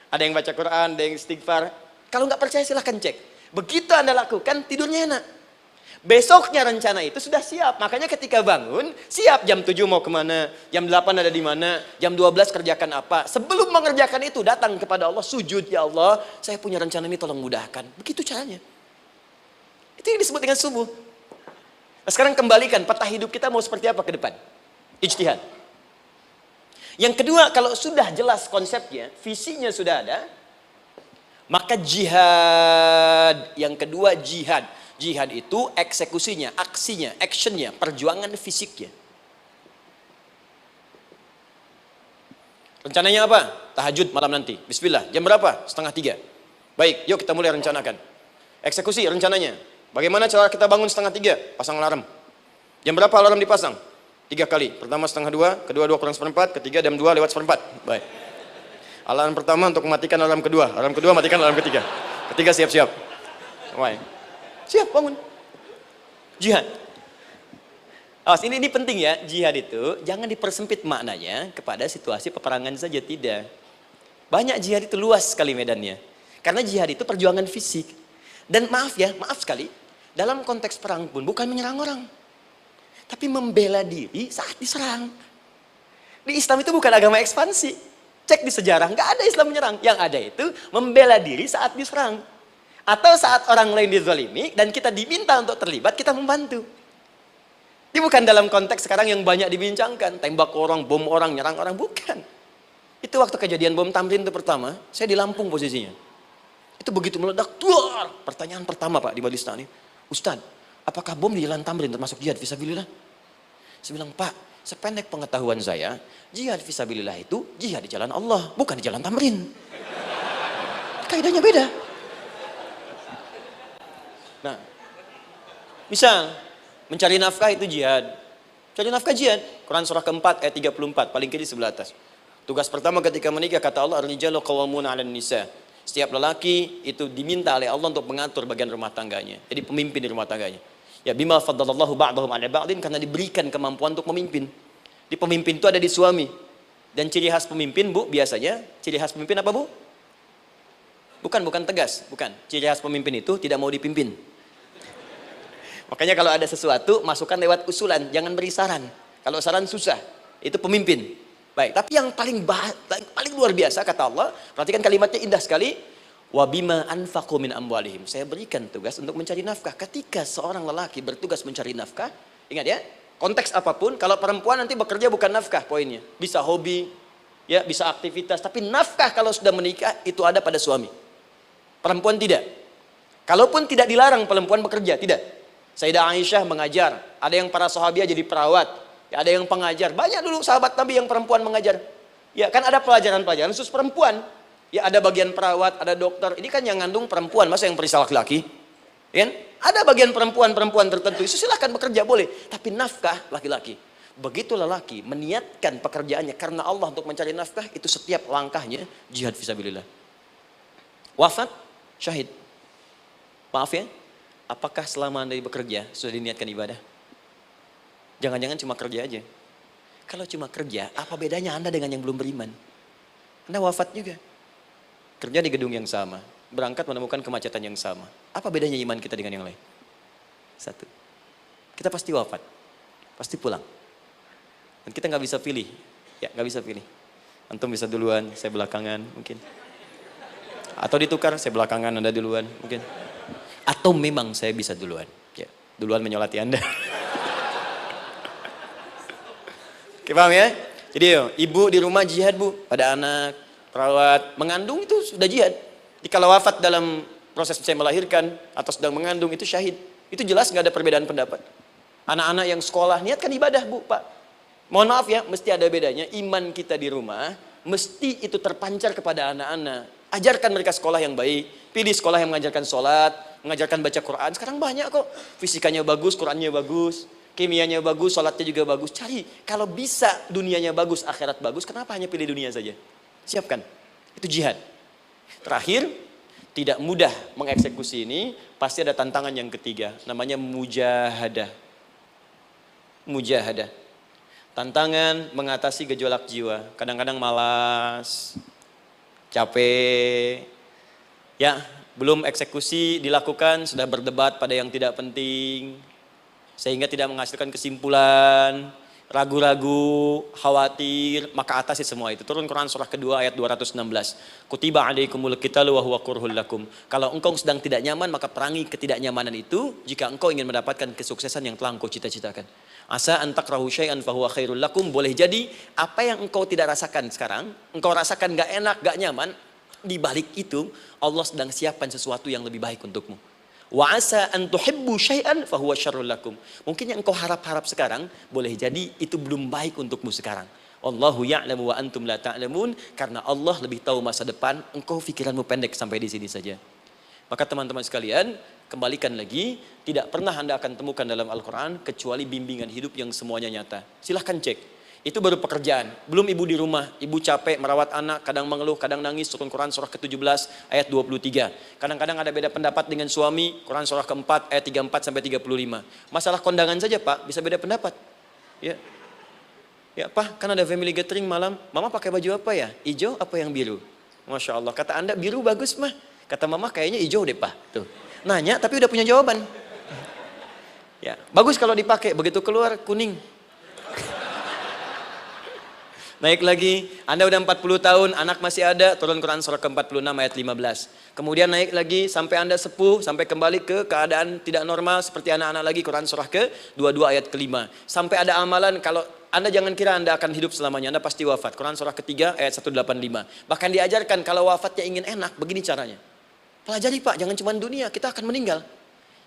Ada yang baca Quran, ada yang istighfar. Kalau nggak percaya silahkan cek. Begitu Anda lakukan, tidurnya enak. Besoknya rencana itu sudah siap. Makanya ketika bangun, siap jam 7 mau kemana, jam 8 ada di mana, jam 12 kerjakan apa. Sebelum mengerjakan itu datang kepada Allah, sujud, ya Allah, saya punya rencana ini tolong mudahkan. Begitu caranya. Itu yang disebut dengan subuh. Nah, sekarang kembalikan peta hidup kita mau seperti apa ke depan. Ijtihad. Yang kedua, kalau sudah jelas konsepnya, visinya sudah ada, maka jihad. Yang kedua jihad. Jihad itu eksekusinya, aksinya, actionnya, perjuangan fisiknya. Rencananya apa? Tahajud malam nanti. Bismillah. Jam berapa? 2:30. Baik, yuk kita mulai rencanakan. Eksekusi rencananya. Bagaimana cara kita bangun 2:30? Pasang alarm. Jam berapa alarm dipasang? 3 kali. Pertama 1:30, kedua 2 kurang 1/4, ketiga jam 2 lewat 1/4. Baik. Alarm pertama untuk mematikan alarm kedua. Alarm kedua matikan alarm ketiga. Ketiga siap-siap. Baik. Siap bangun. Jihad. Awas, ini penting ya. Jihad itu jangan dipersempit maknanya kepada situasi peperangan saja, tidak. Banyak jihad itu luas sekali medannya. Karena jihad itu perjuangan fisik. Dan maaf sekali, dalam konteks perang pun bukan menyerang orang. Tapi membela diri saat diserang. Di Islam itu bukan agama ekspansi. Cek di sejarah, nggak ada Islam menyerang. Yang ada itu membela diri saat diserang. Atau saat orang lain dizalimi dan kita diminta untuk terlibat, kita membantu. Ini bukan dalam konteks sekarang yang banyak dibincangkan. Tembak orang, bom orang, nyerang orang. Bukan. Itu waktu kejadian bom Tamrin itu pertama, saya di Lampung posisinya. Itu begitu meledak, duar. Pertanyaan pertama Pak di Balistani, Ustadz, apakah bom di Jalan Tamrin termasuk jihad fisabilillah? Saya bilang, Pak, sependek pengetahuan saya, jihad fisabilillah itu jihad di jalan Allah, bukan di Jalan Tamrin. Kaidahnya beda. Nah, misal mencari nafkah itu jihad. Cari nafkah jihad. Quran surah keempat ayat 34, paling kiri sebelah atas. Tugas pertama ketika menikah kata Allah, ar-rijalu qawwamuna 'alan nisa. Setiap lelaki itu diminta oleh Allah untuk mengatur bagian rumah tangganya. Jadi pemimpin di rumah tangganya. Ya bima faddalallahu ba'dahum 'ala ba'din, karena diberikan kemampuan untuk memimpin. Di pemimpin itu ada di suami. Dan ciri khas pemimpin, Bu, biasanya ciri khas pemimpin apa, Bu? Bukan tegas, bukan. Ciri khas pemimpin itu tidak mau dipimpin. Makanya kalau ada sesuatu, masukkan lewat usulan, jangan beri saran. Kalau saran susah, itu pemimpin. Baik, tapi yang paling luar biasa kata Allah, perhatikan kalimatnya indah sekali. Wa bima anfaqu min amwalihim. Saya berikan tugas untuk mencari nafkah. Ketika seorang lelaki bertugas mencari nafkah, ingat ya, konteks apapun, kalau perempuan nanti bekerja bukan nafkah poinnya. Bisa hobi, ya, bisa aktivitas, tapi nafkah kalau sudah menikah itu ada pada suami. Perempuan tidak. Kalaupun tidak dilarang perempuan bekerja, tidak. Sayyidah Aisyah mengajar, ada yang para sahabiah jadi perawat, ya, ada yang pengajar. Banyak dulu sahabat Nabi yang perempuan mengajar. Ya, kan ada pelajaran-pelajaran khusus perempuan. Ya, ada bagian perawat, ada dokter. Ini kan yang ngandung perempuan, masa yang periksa laki-laki? Ya, ada bagian perempuan tertentu. Itu silahkan bekerja boleh, tapi nafkah laki-laki. Begitu lelaki meniatkan pekerjaannya karena Allah untuk mencari nafkah, itu setiap langkahnya jihad fisabilillah. Wafat, syahid. Maaf ya, apakah selama Anda bekerja sudah diniatkan ibadah? Jangan-jangan cuma kerja aja. Kalau cuma kerja, apa bedanya Anda dengan yang belum beriman? Anda wafat juga. Kerja di gedung yang sama, berangkat menemukan kemacetan yang sama. Apa bedanya iman kita dengan yang lain? Satu, kita pasti wafat, pasti pulang. Dan kita nggak bisa pilih, ya nggak bisa pilih. Antum bisa duluan, saya belakangan mungkin. Atau ditukar, saya belakangan, Anda duluan mungkin. Atau memang saya bisa duluan, ya, duluan menyolati Anda. Oke, paham ya? Jadi ibu di rumah jihad, Bu, pada anak, perawat, mengandung itu sudah jihad. Jadi kalau wafat dalam proses saya melahirkan atau sedang mengandung itu syahid. Itu jelas nggak ada perbedaan pendapat. Anak-anak yang sekolah niatkan ibadah, Bu, Pak. Mohon maaf ya, mesti ada bedanya. Iman kita di rumah mesti itu terpancar kepada anak-anak. Ajarkan mereka sekolah yang baik. Pilih sekolah yang mengajarkan sholat, mengajarkan baca Quran. Sekarang banyak kok. Fisikanya bagus, Qurannya bagus, kimianya bagus, sholatnya juga bagus. Cari. Kalau bisa dunianya bagus, akhirat bagus, kenapa hanya pilih dunia saja? Siapkan. Itu jihad. Terakhir, tidak mudah mengeksekusi ini. Pasti ada tantangan yang ketiga. Namanya mujahadah. Mujahadah. Tantangan mengatasi gejolak jiwa. Kadang-kadang malas, capek, ya, Belum eksekusi dilakukan, sudah berdebat pada yang tidak penting. Sehingga tidak menghasilkan kesimpulan, ragu-ragu, khawatir, maka atasi semua itu. Turun Quran surah kedua ayat 216. Kutiba alaikumul qitalu wa huwa kurhul lakum. Kalau engkau sedang tidak nyaman, maka perangi ketidaknyamanan itu jika engkau ingin mendapatkan kesuksesan yang telah engkau cita-citakan. Asa an takrahu syai'an fa huwa khairul lakum. Boleh jadi apa yang engkau tidak rasakan sekarang, engkau rasakan gak enak, gak nyaman, di balik itu Allah sedang siapkan sesuatu yang lebih baik untukmu. Wa asa an tuhibbu syai'an fa huwa syarrul lakum. Mungkin yang engkau harap-harap sekarang boleh jadi itu belum baik untukmu sekarang. Wallahu ya'lamu wa antum la ta'lamun, karena Allah lebih tahu masa depan, engkau pikiranmu pendek sampai di sini saja. Maka teman-teman sekalian, kembalikan lagi, tidak pernah Anda akan temukan dalam Al-Qur'an kecuali bimbingan hidup yang semuanya nyata. Silahkan cek. Itu baru pekerjaan. Belum ibu di rumah, ibu capek merawat anak, kadang mengeluh, kadang nangis. Turun Quran surah ke-17 ayat 23. Kadang-kadang ada beda pendapat dengan suami, Quran surah ke-4 ayat 34 sampai 35. Masalah kondangan saja, Pak, bisa beda pendapat. Ya. Ya, Pak, kan ada family gathering malam. Mama pakai baju apa ya? Hijau apa yang biru? Masya Allah, kata Anda biru bagus, Mah. Kata Mama kayaknya hijau deh, Pak. Tuh. Nanya tapi udah punya jawaban. Ya, bagus kalau dipakai, begitu keluar kuning. Naik lagi, Anda udah 40 tahun, anak masih ada, turun Quran surah ke-46 ayat 15. Kemudian naik lagi sampai Anda sepuh, sampai kembali ke keadaan tidak normal seperti anak-anak lagi, Quran surah ke-22 ayat ke-5. Sampai ada amalan, kalau Anda jangan kira Anda akan hidup selamanya, Anda pasti wafat. Quran surah ke-3 ayat 185. Bahkan diajarkan kalau wafatnya ingin enak, begini caranya. Pelajari Pak, jangan cuma dunia, kita akan meninggal.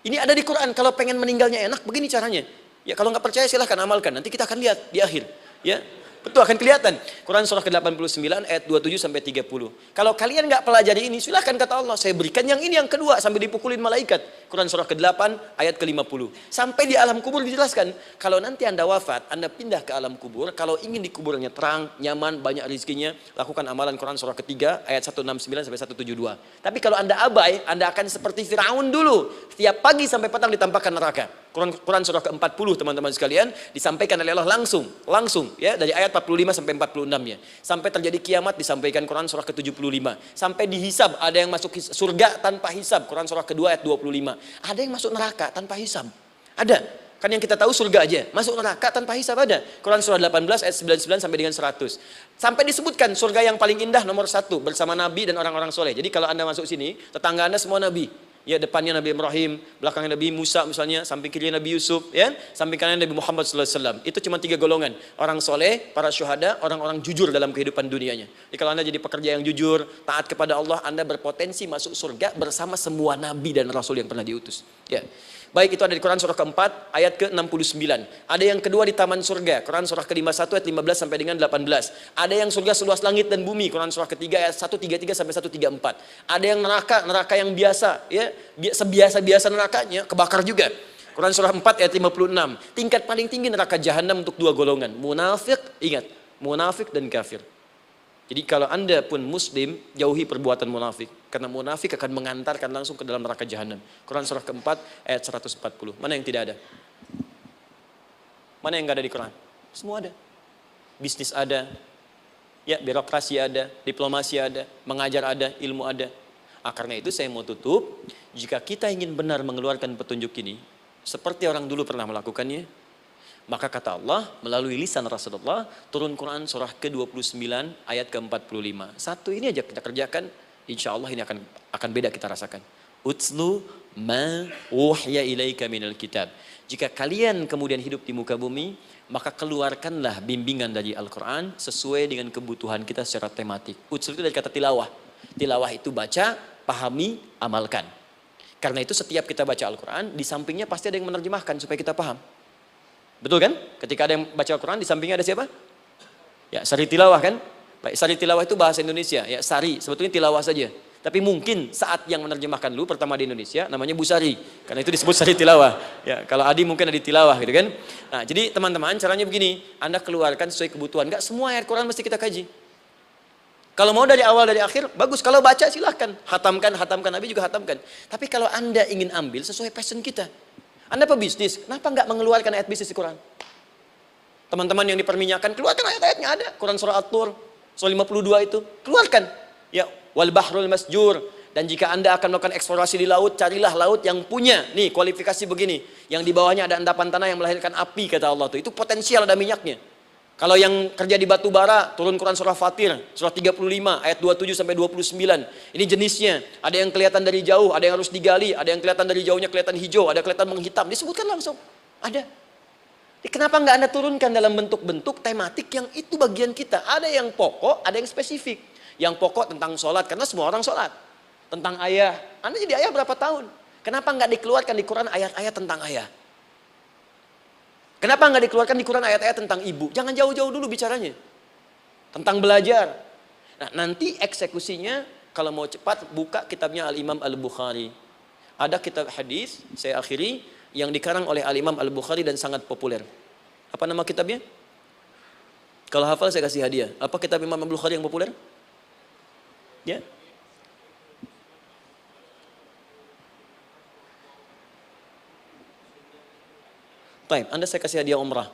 Ini ada di Quran, kalau pengen meninggalnya enak, begini caranya. Ya kalau nggak percaya silahkan amalkan, nanti kita akan lihat di akhir. Ya. Betul, akan kelihatan. Quran surah ke-89 ayat 27 sampai 30. Kalau kalian nggak pelajari ini, silahkan kata Allah, saya berikan yang ini yang kedua sambil dipukulin malaikat. Quran surah ke-8 ayat ke-50. Sampai di alam kubur dijelaskan, kalau nanti Anda wafat, Anda pindah ke alam kubur, kalau ingin di kuburnya terang, nyaman, banyak rezekinya, lakukan amalan Quran surah ke-3 ayat 169 sampai 172. Tapi kalau Anda abai, Anda akan seperti Firaun dulu. Setiap pagi sampai petang ditampakkan neraka. Quran surah ke-40 teman-teman sekalian disampaikan oleh Allah langsung ya dari ayat 45 sampai 46 ya. Sampai terjadi kiamat disampaikan Quran surah ke-75. Sampai dihisab, ada yang masuk surga tanpa hisab, Quran surah kedua ayat 25. Ada yang masuk neraka tanpa hisab. Ada. Kan yang kita tahu surga aja, masuk neraka tanpa hisab ada. Quran surah 18 ayat 99 sampai dengan 100. Sampai disebutkan surga yang paling indah nomor 1 bersama Nabi dan orang-orang soleh. Jadi kalau Anda masuk sini, tetangga Anda semua Nabi. Ya, depannya Nabi Ibrahim, belakangnya Nabi Musa misalnya, samping kirinya Nabi Yusuf, ya, samping kanan Nabi Muhammad SAW. Itu cuma 3 golongan, orang soleh, para syuhada, orang-orang jujur dalam kehidupan dunianya. Jadi kalau Anda jadi pekerja yang jujur, taat kepada Allah, Anda berpotensi masuk surga bersama semua Nabi dan Rasul yang pernah diutus. Ya. Baik, itu ada di Quran surah ke-4 ayat ke-69. Ada yang kedua di taman surga, Quran surah ke-51 ayat 15 sampai dengan 18. Ada yang surga seluas langit dan bumi, Quran surah ketiga ayat 133 sampai 134. Ada yang neraka yang biasa, ya, sebiasa-biasa nerakanya kebakar juga. Quran surah 4 ayat 56. Tingkat paling tinggi neraka jahanam untuk 2 golongan, munafik, ingat, munafik dan kafir. Jadi kalau Anda pun muslim, jauhi perbuatan munafik. Karena munafik akan mengantarkan langsung ke dalam neraka jahanam. Quran surah keempat ayat 140. Mana yang tidak ada? Mana yang nggak ada di Quran? Semua ada. Bisnis ada, ya birokrasi ada, diplomasi ada, mengajar ada, ilmu ada. Karena itu saya mau tutup, jika kita ingin benar mengeluarkan petunjuk ini, seperti orang dulu pernah melakukannya, maka kata Allah melalui lisan Rasulullah, turun Quran surah ke-29 ayat ke-45. Satu ini aja kita kerjakan, insya Allah ini akan beda kita rasakan. Utslu ma uhya ilaika minal kitab. Jika kalian kemudian hidup di muka bumi, maka keluarkanlah bimbingan dari Al-Quran sesuai dengan kebutuhan kita secara tematik. Utslu itu dari kata tilawah. Tilawah itu baca, pahami, amalkan. Karena itu setiap kita baca Al-Quran, di sampingnya pasti ada yang menerjemahkan supaya kita paham. Betul kan? Ketika ada yang baca Al-Quran, di sampingnya ada siapa? Ya, sari tilawah kan? Baik, sari tilawah itu bahasa Indonesia. Ya, sari, sebetulnya tilawah saja. Tapi mungkin saat yang menerjemahkan dulu pertama di Indonesia namanya Bu Sari. Karena itu disebut sari tilawah. Ya, kalau Adi mungkin ada di tilawah gitu kan. Nah, jadi teman-teman caranya begini, Anda keluarkan sesuai kebutuhan. Enggak semua ayat Quran mesti kita kaji. Kalau mau dari awal dari akhir, bagus. Kalau baca silahkan. Hatamkan, Nabi juga hatamkan. Tapi kalau Anda ingin ambil sesuai passion kita. Anda pebisnis, kenapa enggak mengeluarkan ayat bisnis di Quran? Teman-teman yang diperminyakan, keluarkan ayat-ayatnya ada. Quran surah At-Tur, surah 52 itu. Keluarkan. Ya, wal bahrul masjur. Dan jika Anda akan melakukan eksplorasi di laut, carilah laut yang punya, nih kualifikasi begini. Yang di bawahnya ada endapan tanah yang melahirkan api, kata Allah tuh. Itu potensial ada minyaknya. Kalau yang kerja di batu bara, turun Quran surah Fatir, surah 35, ayat 27 sampai 29. Ini jenisnya. Ada yang kelihatan dari jauh, ada yang harus digali, ada yang kelihatan dari jauhnya kelihatan hijau, ada kelihatan menghitam. Disebutkan langsung. Ada. Kenapa nggak Anda turunkan dalam bentuk-bentuk tematik yang itu bagian kita? Ada yang pokok, ada yang spesifik. Yang pokok tentang sholat, karena semua orang sholat. Tentang ayah. Anda jadi ayah berapa tahun? Kenapa nggak dikeluarkan di Quran ayat-ayat tentang ayah? Kenapa nggak dikeluarkan di Quran ayat-ayat tentang ibu? Jangan jauh-jauh dulu bicaranya. Tentang belajar. Nah, nanti eksekusinya, kalau mau cepat, buka kitabnya Al-Imam Al-Bukhari. Ada kitab hadis, saya akhiri, yang dikarang oleh Al-Imam Al-Bukhari dan sangat populer. Apa nama kitabnya? Kalau hafal saya kasih hadiah. Apa kitab Imam Al-Bukhari yang populer? Ya. Baik, Anda saya kasih hadiah umrah.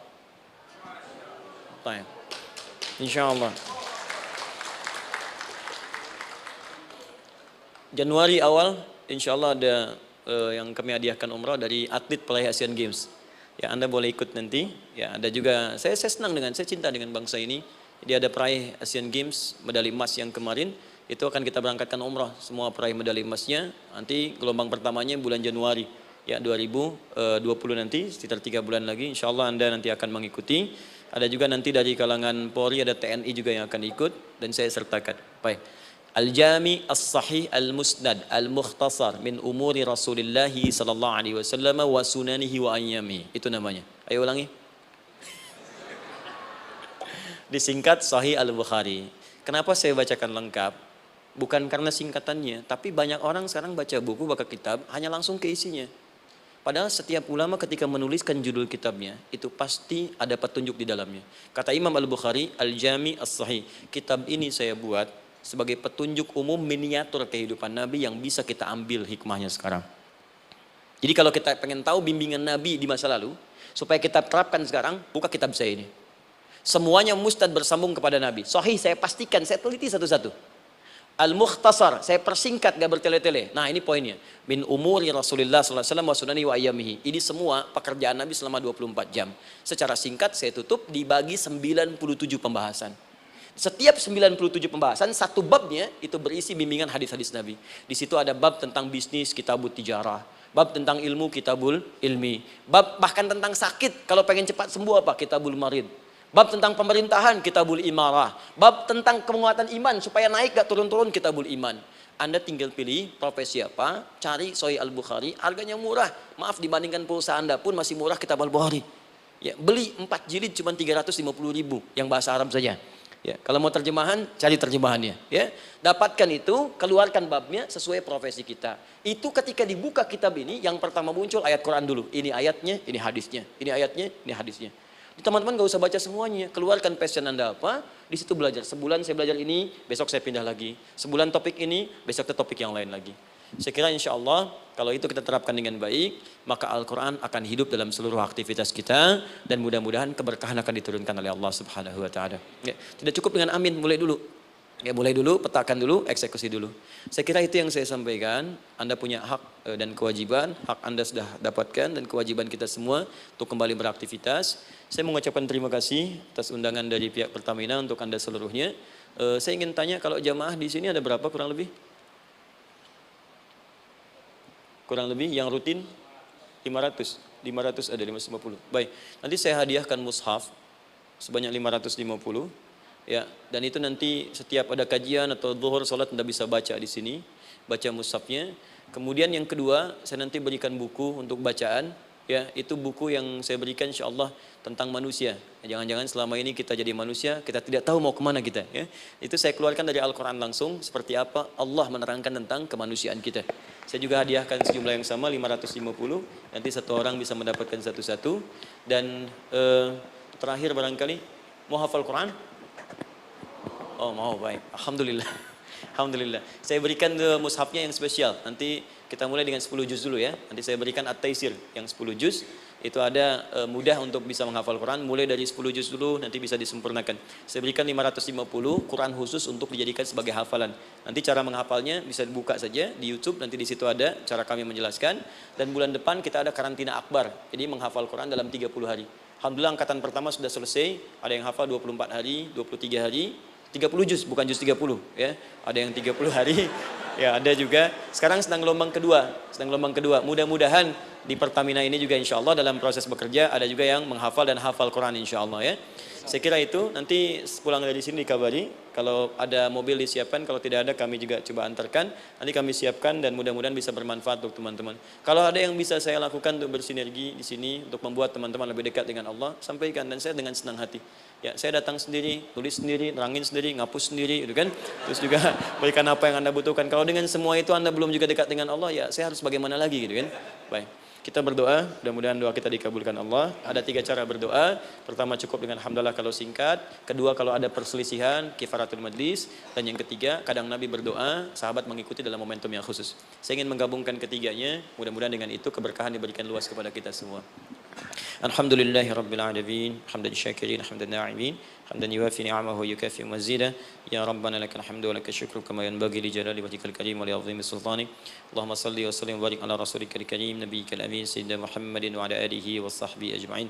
Baik. Insyaallah. Januari awal, insyaallah ada yang kami hadiahkan umrah dari atlet peraih Asian Games. Ya, Anda boleh ikut nanti. Ya, ada juga saya senang saya cinta dengan bangsa ini. Jadi ada peraih Asian Games medali emas yang kemarin, itu akan kita berangkatkan umrah semua peraih medali emasnya. Nanti gelombang pertamanya bulan Januari. Ya, 2020 nanti sekitar 3 bulan lagi, insyaallah Anda nanti akan mengikuti. Ada juga nanti dari kalangan Polri, ada TNI juga yang akan ikut dan saya sertakan. Baik. Al-Jami As-Sahih Al-Musnad Al-Mukhtasar min umuri Rasulillah sallallahu alaihi wasallam wa sunanihi wa ayyami. Itu namanya. Ayo ulangi. Disingkat Sahih Al-Bukhari. Kenapa saya bacakan lengkap? Bukan karena singkatannya, tapi banyak orang sekarang baca buku, baca kitab hanya langsung ke isinya. Padahal setiap ulama ketika menuliskan judul kitabnya, itu pasti ada petunjuk di dalamnya. Kata Imam Al-Bukhari, Al-Jami As-Sahih. Kitab ini saya buat sebagai petunjuk umum miniatur kehidupan Nabi yang bisa kita ambil hikmahnya sekarang. Jadi kalau kita pengen tahu bimbingan Nabi di masa lalu, supaya kita terapkan sekarang, buka kitab saya ini. Semuanya mustad bersambung kepada Nabi. Sahih saya pastikan, saya teliti satu-satu. Al-Mukhtasar, saya persingkat, gak bertele-tele. Nah ini poinnya. Min umuri Rasulullah sallallahu alaihi wasallam wa sunani wa ayyamihi. Ini semua pekerjaan Nabi selama 24 jam. Secara singkat saya tutup dibagi 97 pembahasan. Setiap 97 pembahasan, satu babnya itu berisi bimbingan hadis-hadis Nabi. Di situ ada bab tentang bisnis, kitabul tijarah. Bab tentang ilmu, kitabul ilmi. Bab bahkan tentang sakit, kalau pengen cepat sembuh apa? Kitabul marid. Bab tentang pemerintahan, kitabul imarah. Bab tentang penguatan iman, supaya naik gak turun-turun, kitabul iman. Anda tinggal pilih profesi apa, cari Sahih Al-Bukhari, harganya murah. Maaf, dibandingkan pulsa Anda pun masih murah kitab Al-Bukhari. Ya, beli 4 jilid cuma 350.000 yang bahasa Arab saja. Ya, kalau mau terjemahan, cari terjemahannya. Ya, dapatkan itu, keluarkan babnya sesuai profesi kita. Itu ketika dibuka kitab ini, yang pertama muncul ayat Quran dulu. Ini ayatnya, ini hadisnya. Ini ayatnya, ini hadisnya. Teman-teman gak usah baca semuanya. Keluarkan passion Anda apa, di situ belajar. Sebulan saya belajar ini, besok saya pindah lagi. Sebulan topik ini, besok ke topik yang lain lagi. Saya kira insya Allah kalau itu kita terapkan dengan baik, maka Al-Quran akan hidup dalam seluruh aktivitas kita dan mudah-mudahan keberkahan akan diturunkan oleh Allah Subhanahu Wa Taala. Ya, tidak cukup dengan amin, mulai dulu. Ya, mulai dulu, petakan dulu, eksekusi dulu. Saya kira itu yang saya sampaikan. Anda punya hak dan kewajiban, hak Anda sudah dapatkan dan kewajiban kita semua untuk kembali beraktivitas. Saya mengucapkan terima kasih atas undangan dari pihak Pertamina untuk Anda seluruhnya. Saya ingin tanya, kalau jamaah di sini ada berapa kurang lebih? Kurang lebih yang rutin 500 ada 550. Baik, nanti saya hadiahkan mushaf sebanyak 550 ya, dan itu nanti setiap ada kajian atau zuhur salat Anda bisa baca di sini, baca mushafnya. Kemudian yang kedua, saya nanti berikan buku untuk bacaan ya, itu buku yang saya berikan insyaallah tentang manusia. Jangan-jangan selama ini kita jadi manusia, kita tidak tahu mau kemana kita ya. Itu saya keluarkan dari Al-Quran langsung, seperti apa Allah menerangkan tentang kemanusiaan kita. Saya juga hadiahkan sejumlah yang sama 550. Nanti satu orang bisa mendapatkan satu-satu. Dan terakhir barangkali mau hafal Quran? Oh mau, baik, alhamdulillah. Alhamdulillah. Saya berikan mushafnya yang spesial. Nanti kita mulai dengan 10 juz dulu ya. Nanti saya berikan At-Taisir yang 10 juz. Itu ada mudah untuk bisa menghafal Quran. Mulai dari 10 juz dulu, nanti bisa disempurnakan. Saya berikan 550 Quran khusus untuk dijadikan sebagai hafalan. Nanti cara menghafalnya bisa dibuka saja di YouTube. Nanti di situ ada cara kami menjelaskan. Dan bulan depan kita ada karantina akbar. Jadi menghafal Quran dalam 30 hari. Alhamdulillah angkatan pertama sudah selesai. Ada yang hafal 24 hari, 23 hari. 30 juz, bukan juz 30 ya. Ada yang 30 hari. Ya, ada juga. Sekarang sedang gelombang kedua. Mudah-mudahan di Pertamina ini juga insya Allah dalam proses bekerja ada juga yang menghafal dan hafal Quran insya Allah ya. Saya kira itu, nanti pulang dari sini dikabari. Kalau ada mobil disiapkan, kalau tidak ada kami juga coba antarkan. Nanti kami siapkan dan mudah-mudahan bisa bermanfaat untuk teman-teman. Kalau ada yang bisa saya lakukan untuk bersinergi di sini, untuk membuat teman-teman lebih dekat dengan Allah, sampaikan. Dan saya dengan senang hati. Ya, saya datang sendiri, tulis sendiri, nerangin sendiri, ngapus sendiri, gitu kan. Terus juga berikan apa yang Anda butuhkan. Kalau dengan semua itu Anda belum juga dekat dengan Allah, ya saya harus bagaimana lagi gitu kan. Baik. Kita berdoa, mudah-mudahan doa kita dikabulkan Allah. Ada 3 cara berdoa. Pertama cukup dengan alhamdulillah kalau singkat. Kedua kalau ada perselisihan, kifaratul majlis. Dan yang ketiga, kadang Nabi berdoa, sahabat mengikuti dalam momentum yang khusus. Saya ingin menggabungkan ketiganya. Mudah-mudahan dengan itu keberkahan diberikan luas kepada kita semua. Alhamdulillahi Rabbil Alamin. Hamdan syakirin, hamdan na'imin. حمدا يوافي نعمه ويكافئ مزيدا يا ربنا لك الحمد ولك الشكر كما ينبغي لجلال وجهك الكريم ولعظيم سلطانك اللهم صل وسلم وبارك على رسولك الكريم نبيك الامين سيدنا محمد وعلى اله وصحبه اجمعين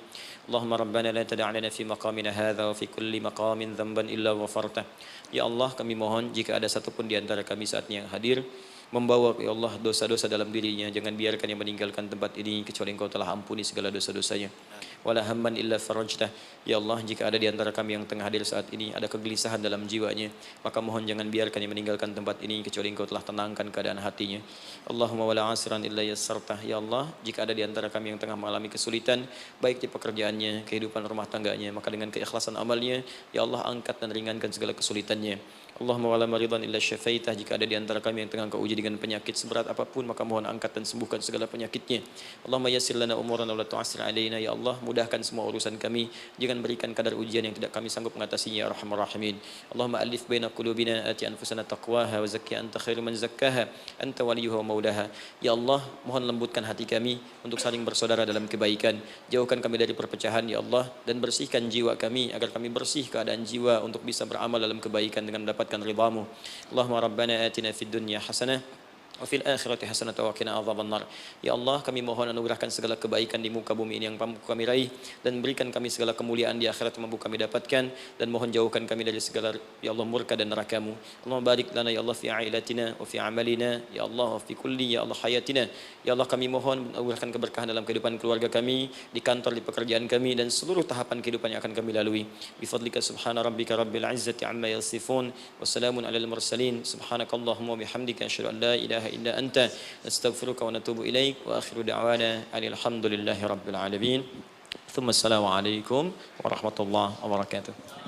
اللهم ربنا لا تدع لنا في مقامنا هذا وفي كل مقام ذنبا الا غفرته ya Allah kami mohon jika ada satupun di antara kami saat ini yang hadir membawa ya Allah dosa-dosa dalam dirinya, jangan biarkan yang meninggalkan tempat ini kecuali Engkau telah ampuni segala dosa-dosanya. Wala hamman illa farajtah. Ya Allah, jika ada di antara kami yang tengah hadir saat ini ada kegelisahan dalam jiwanya, maka mohon jangan biarkan yang meninggalkan tempat ini kecuali Engkau telah tenangkan keadaan hatinya. Allahumma wala asiran illa yassartah. Ya Allah, jika ada di antara kami yang tengah mengalami kesulitan baik di pekerjaannya, kehidupan rumah tangganya, maka dengan keikhlasan amalnya, ya Allah angkat dan ringankan segala kesulitannya. Allahumma wala maridan illa syafaitah. Jika ada di antara kami yang tengah Engkau uji dengan penyakit seberat apapun, maka mohon angkat dan sembuhkan segala penyakitnya. Allahumma yassir lana umurana wa la tu'assir alaina. Ya Allah, mudahkan semua urusan kami, jangan berikan kadar ujian yang tidak kami sanggup mengatasinya ya arhamar rahimin. Allahumma alif baina qulubina ati anfusana taqwaha wa zakki anta khairu man zakkaha anta waliyuha wa maulaha. Ya Allah, mohon lembutkan hati kami untuk saling bersaudara dalam kebaikan. Jauhkan kami dari perpecahan ya Allah, dan bersihkan jiwa kami agar kami bersih keadaan jiwa untuk bisa beramal dalam kebaikan dengan mendapatkan ridhamu. Allahumma rabbana atina fid dunya hasanah wa fil akhirati hasanah wa qina adzabannar. Ya Allah, kami mohon anugerahkan segala kebaikan di muka bumi ini yang mampu kami raih, dan berikan kami segala kemuliaan di akhirat yang mampu kami dapatkan, dan mohon jauhkan kami dari segala ya Allah murka dan neraka-Mu. Allahumma barik lana ya Allah fi ailatina wa fi amalina ya Allah wa fi kulli ya Allah hayatina. Ya Allah, kami mohon anugerahkan keberkahan dalam kehidupan keluarga kami, di kantor, di pekerjaan kami, dan seluruh tahapan kehidupan yang akan kami lalui. Bi fadlika subhana rabbika rabbil izzati amma yasifun wa salamun alal mursalin subhanakallahumma wa bihamdika asyhadu an la ilaha illa anta nastaghfiruka wa natubu ilaik wa akhiru da'wana alhamdulillahi rabbil alamin. Thumma assalamu alaikum warahmatullahi wabarakatuh.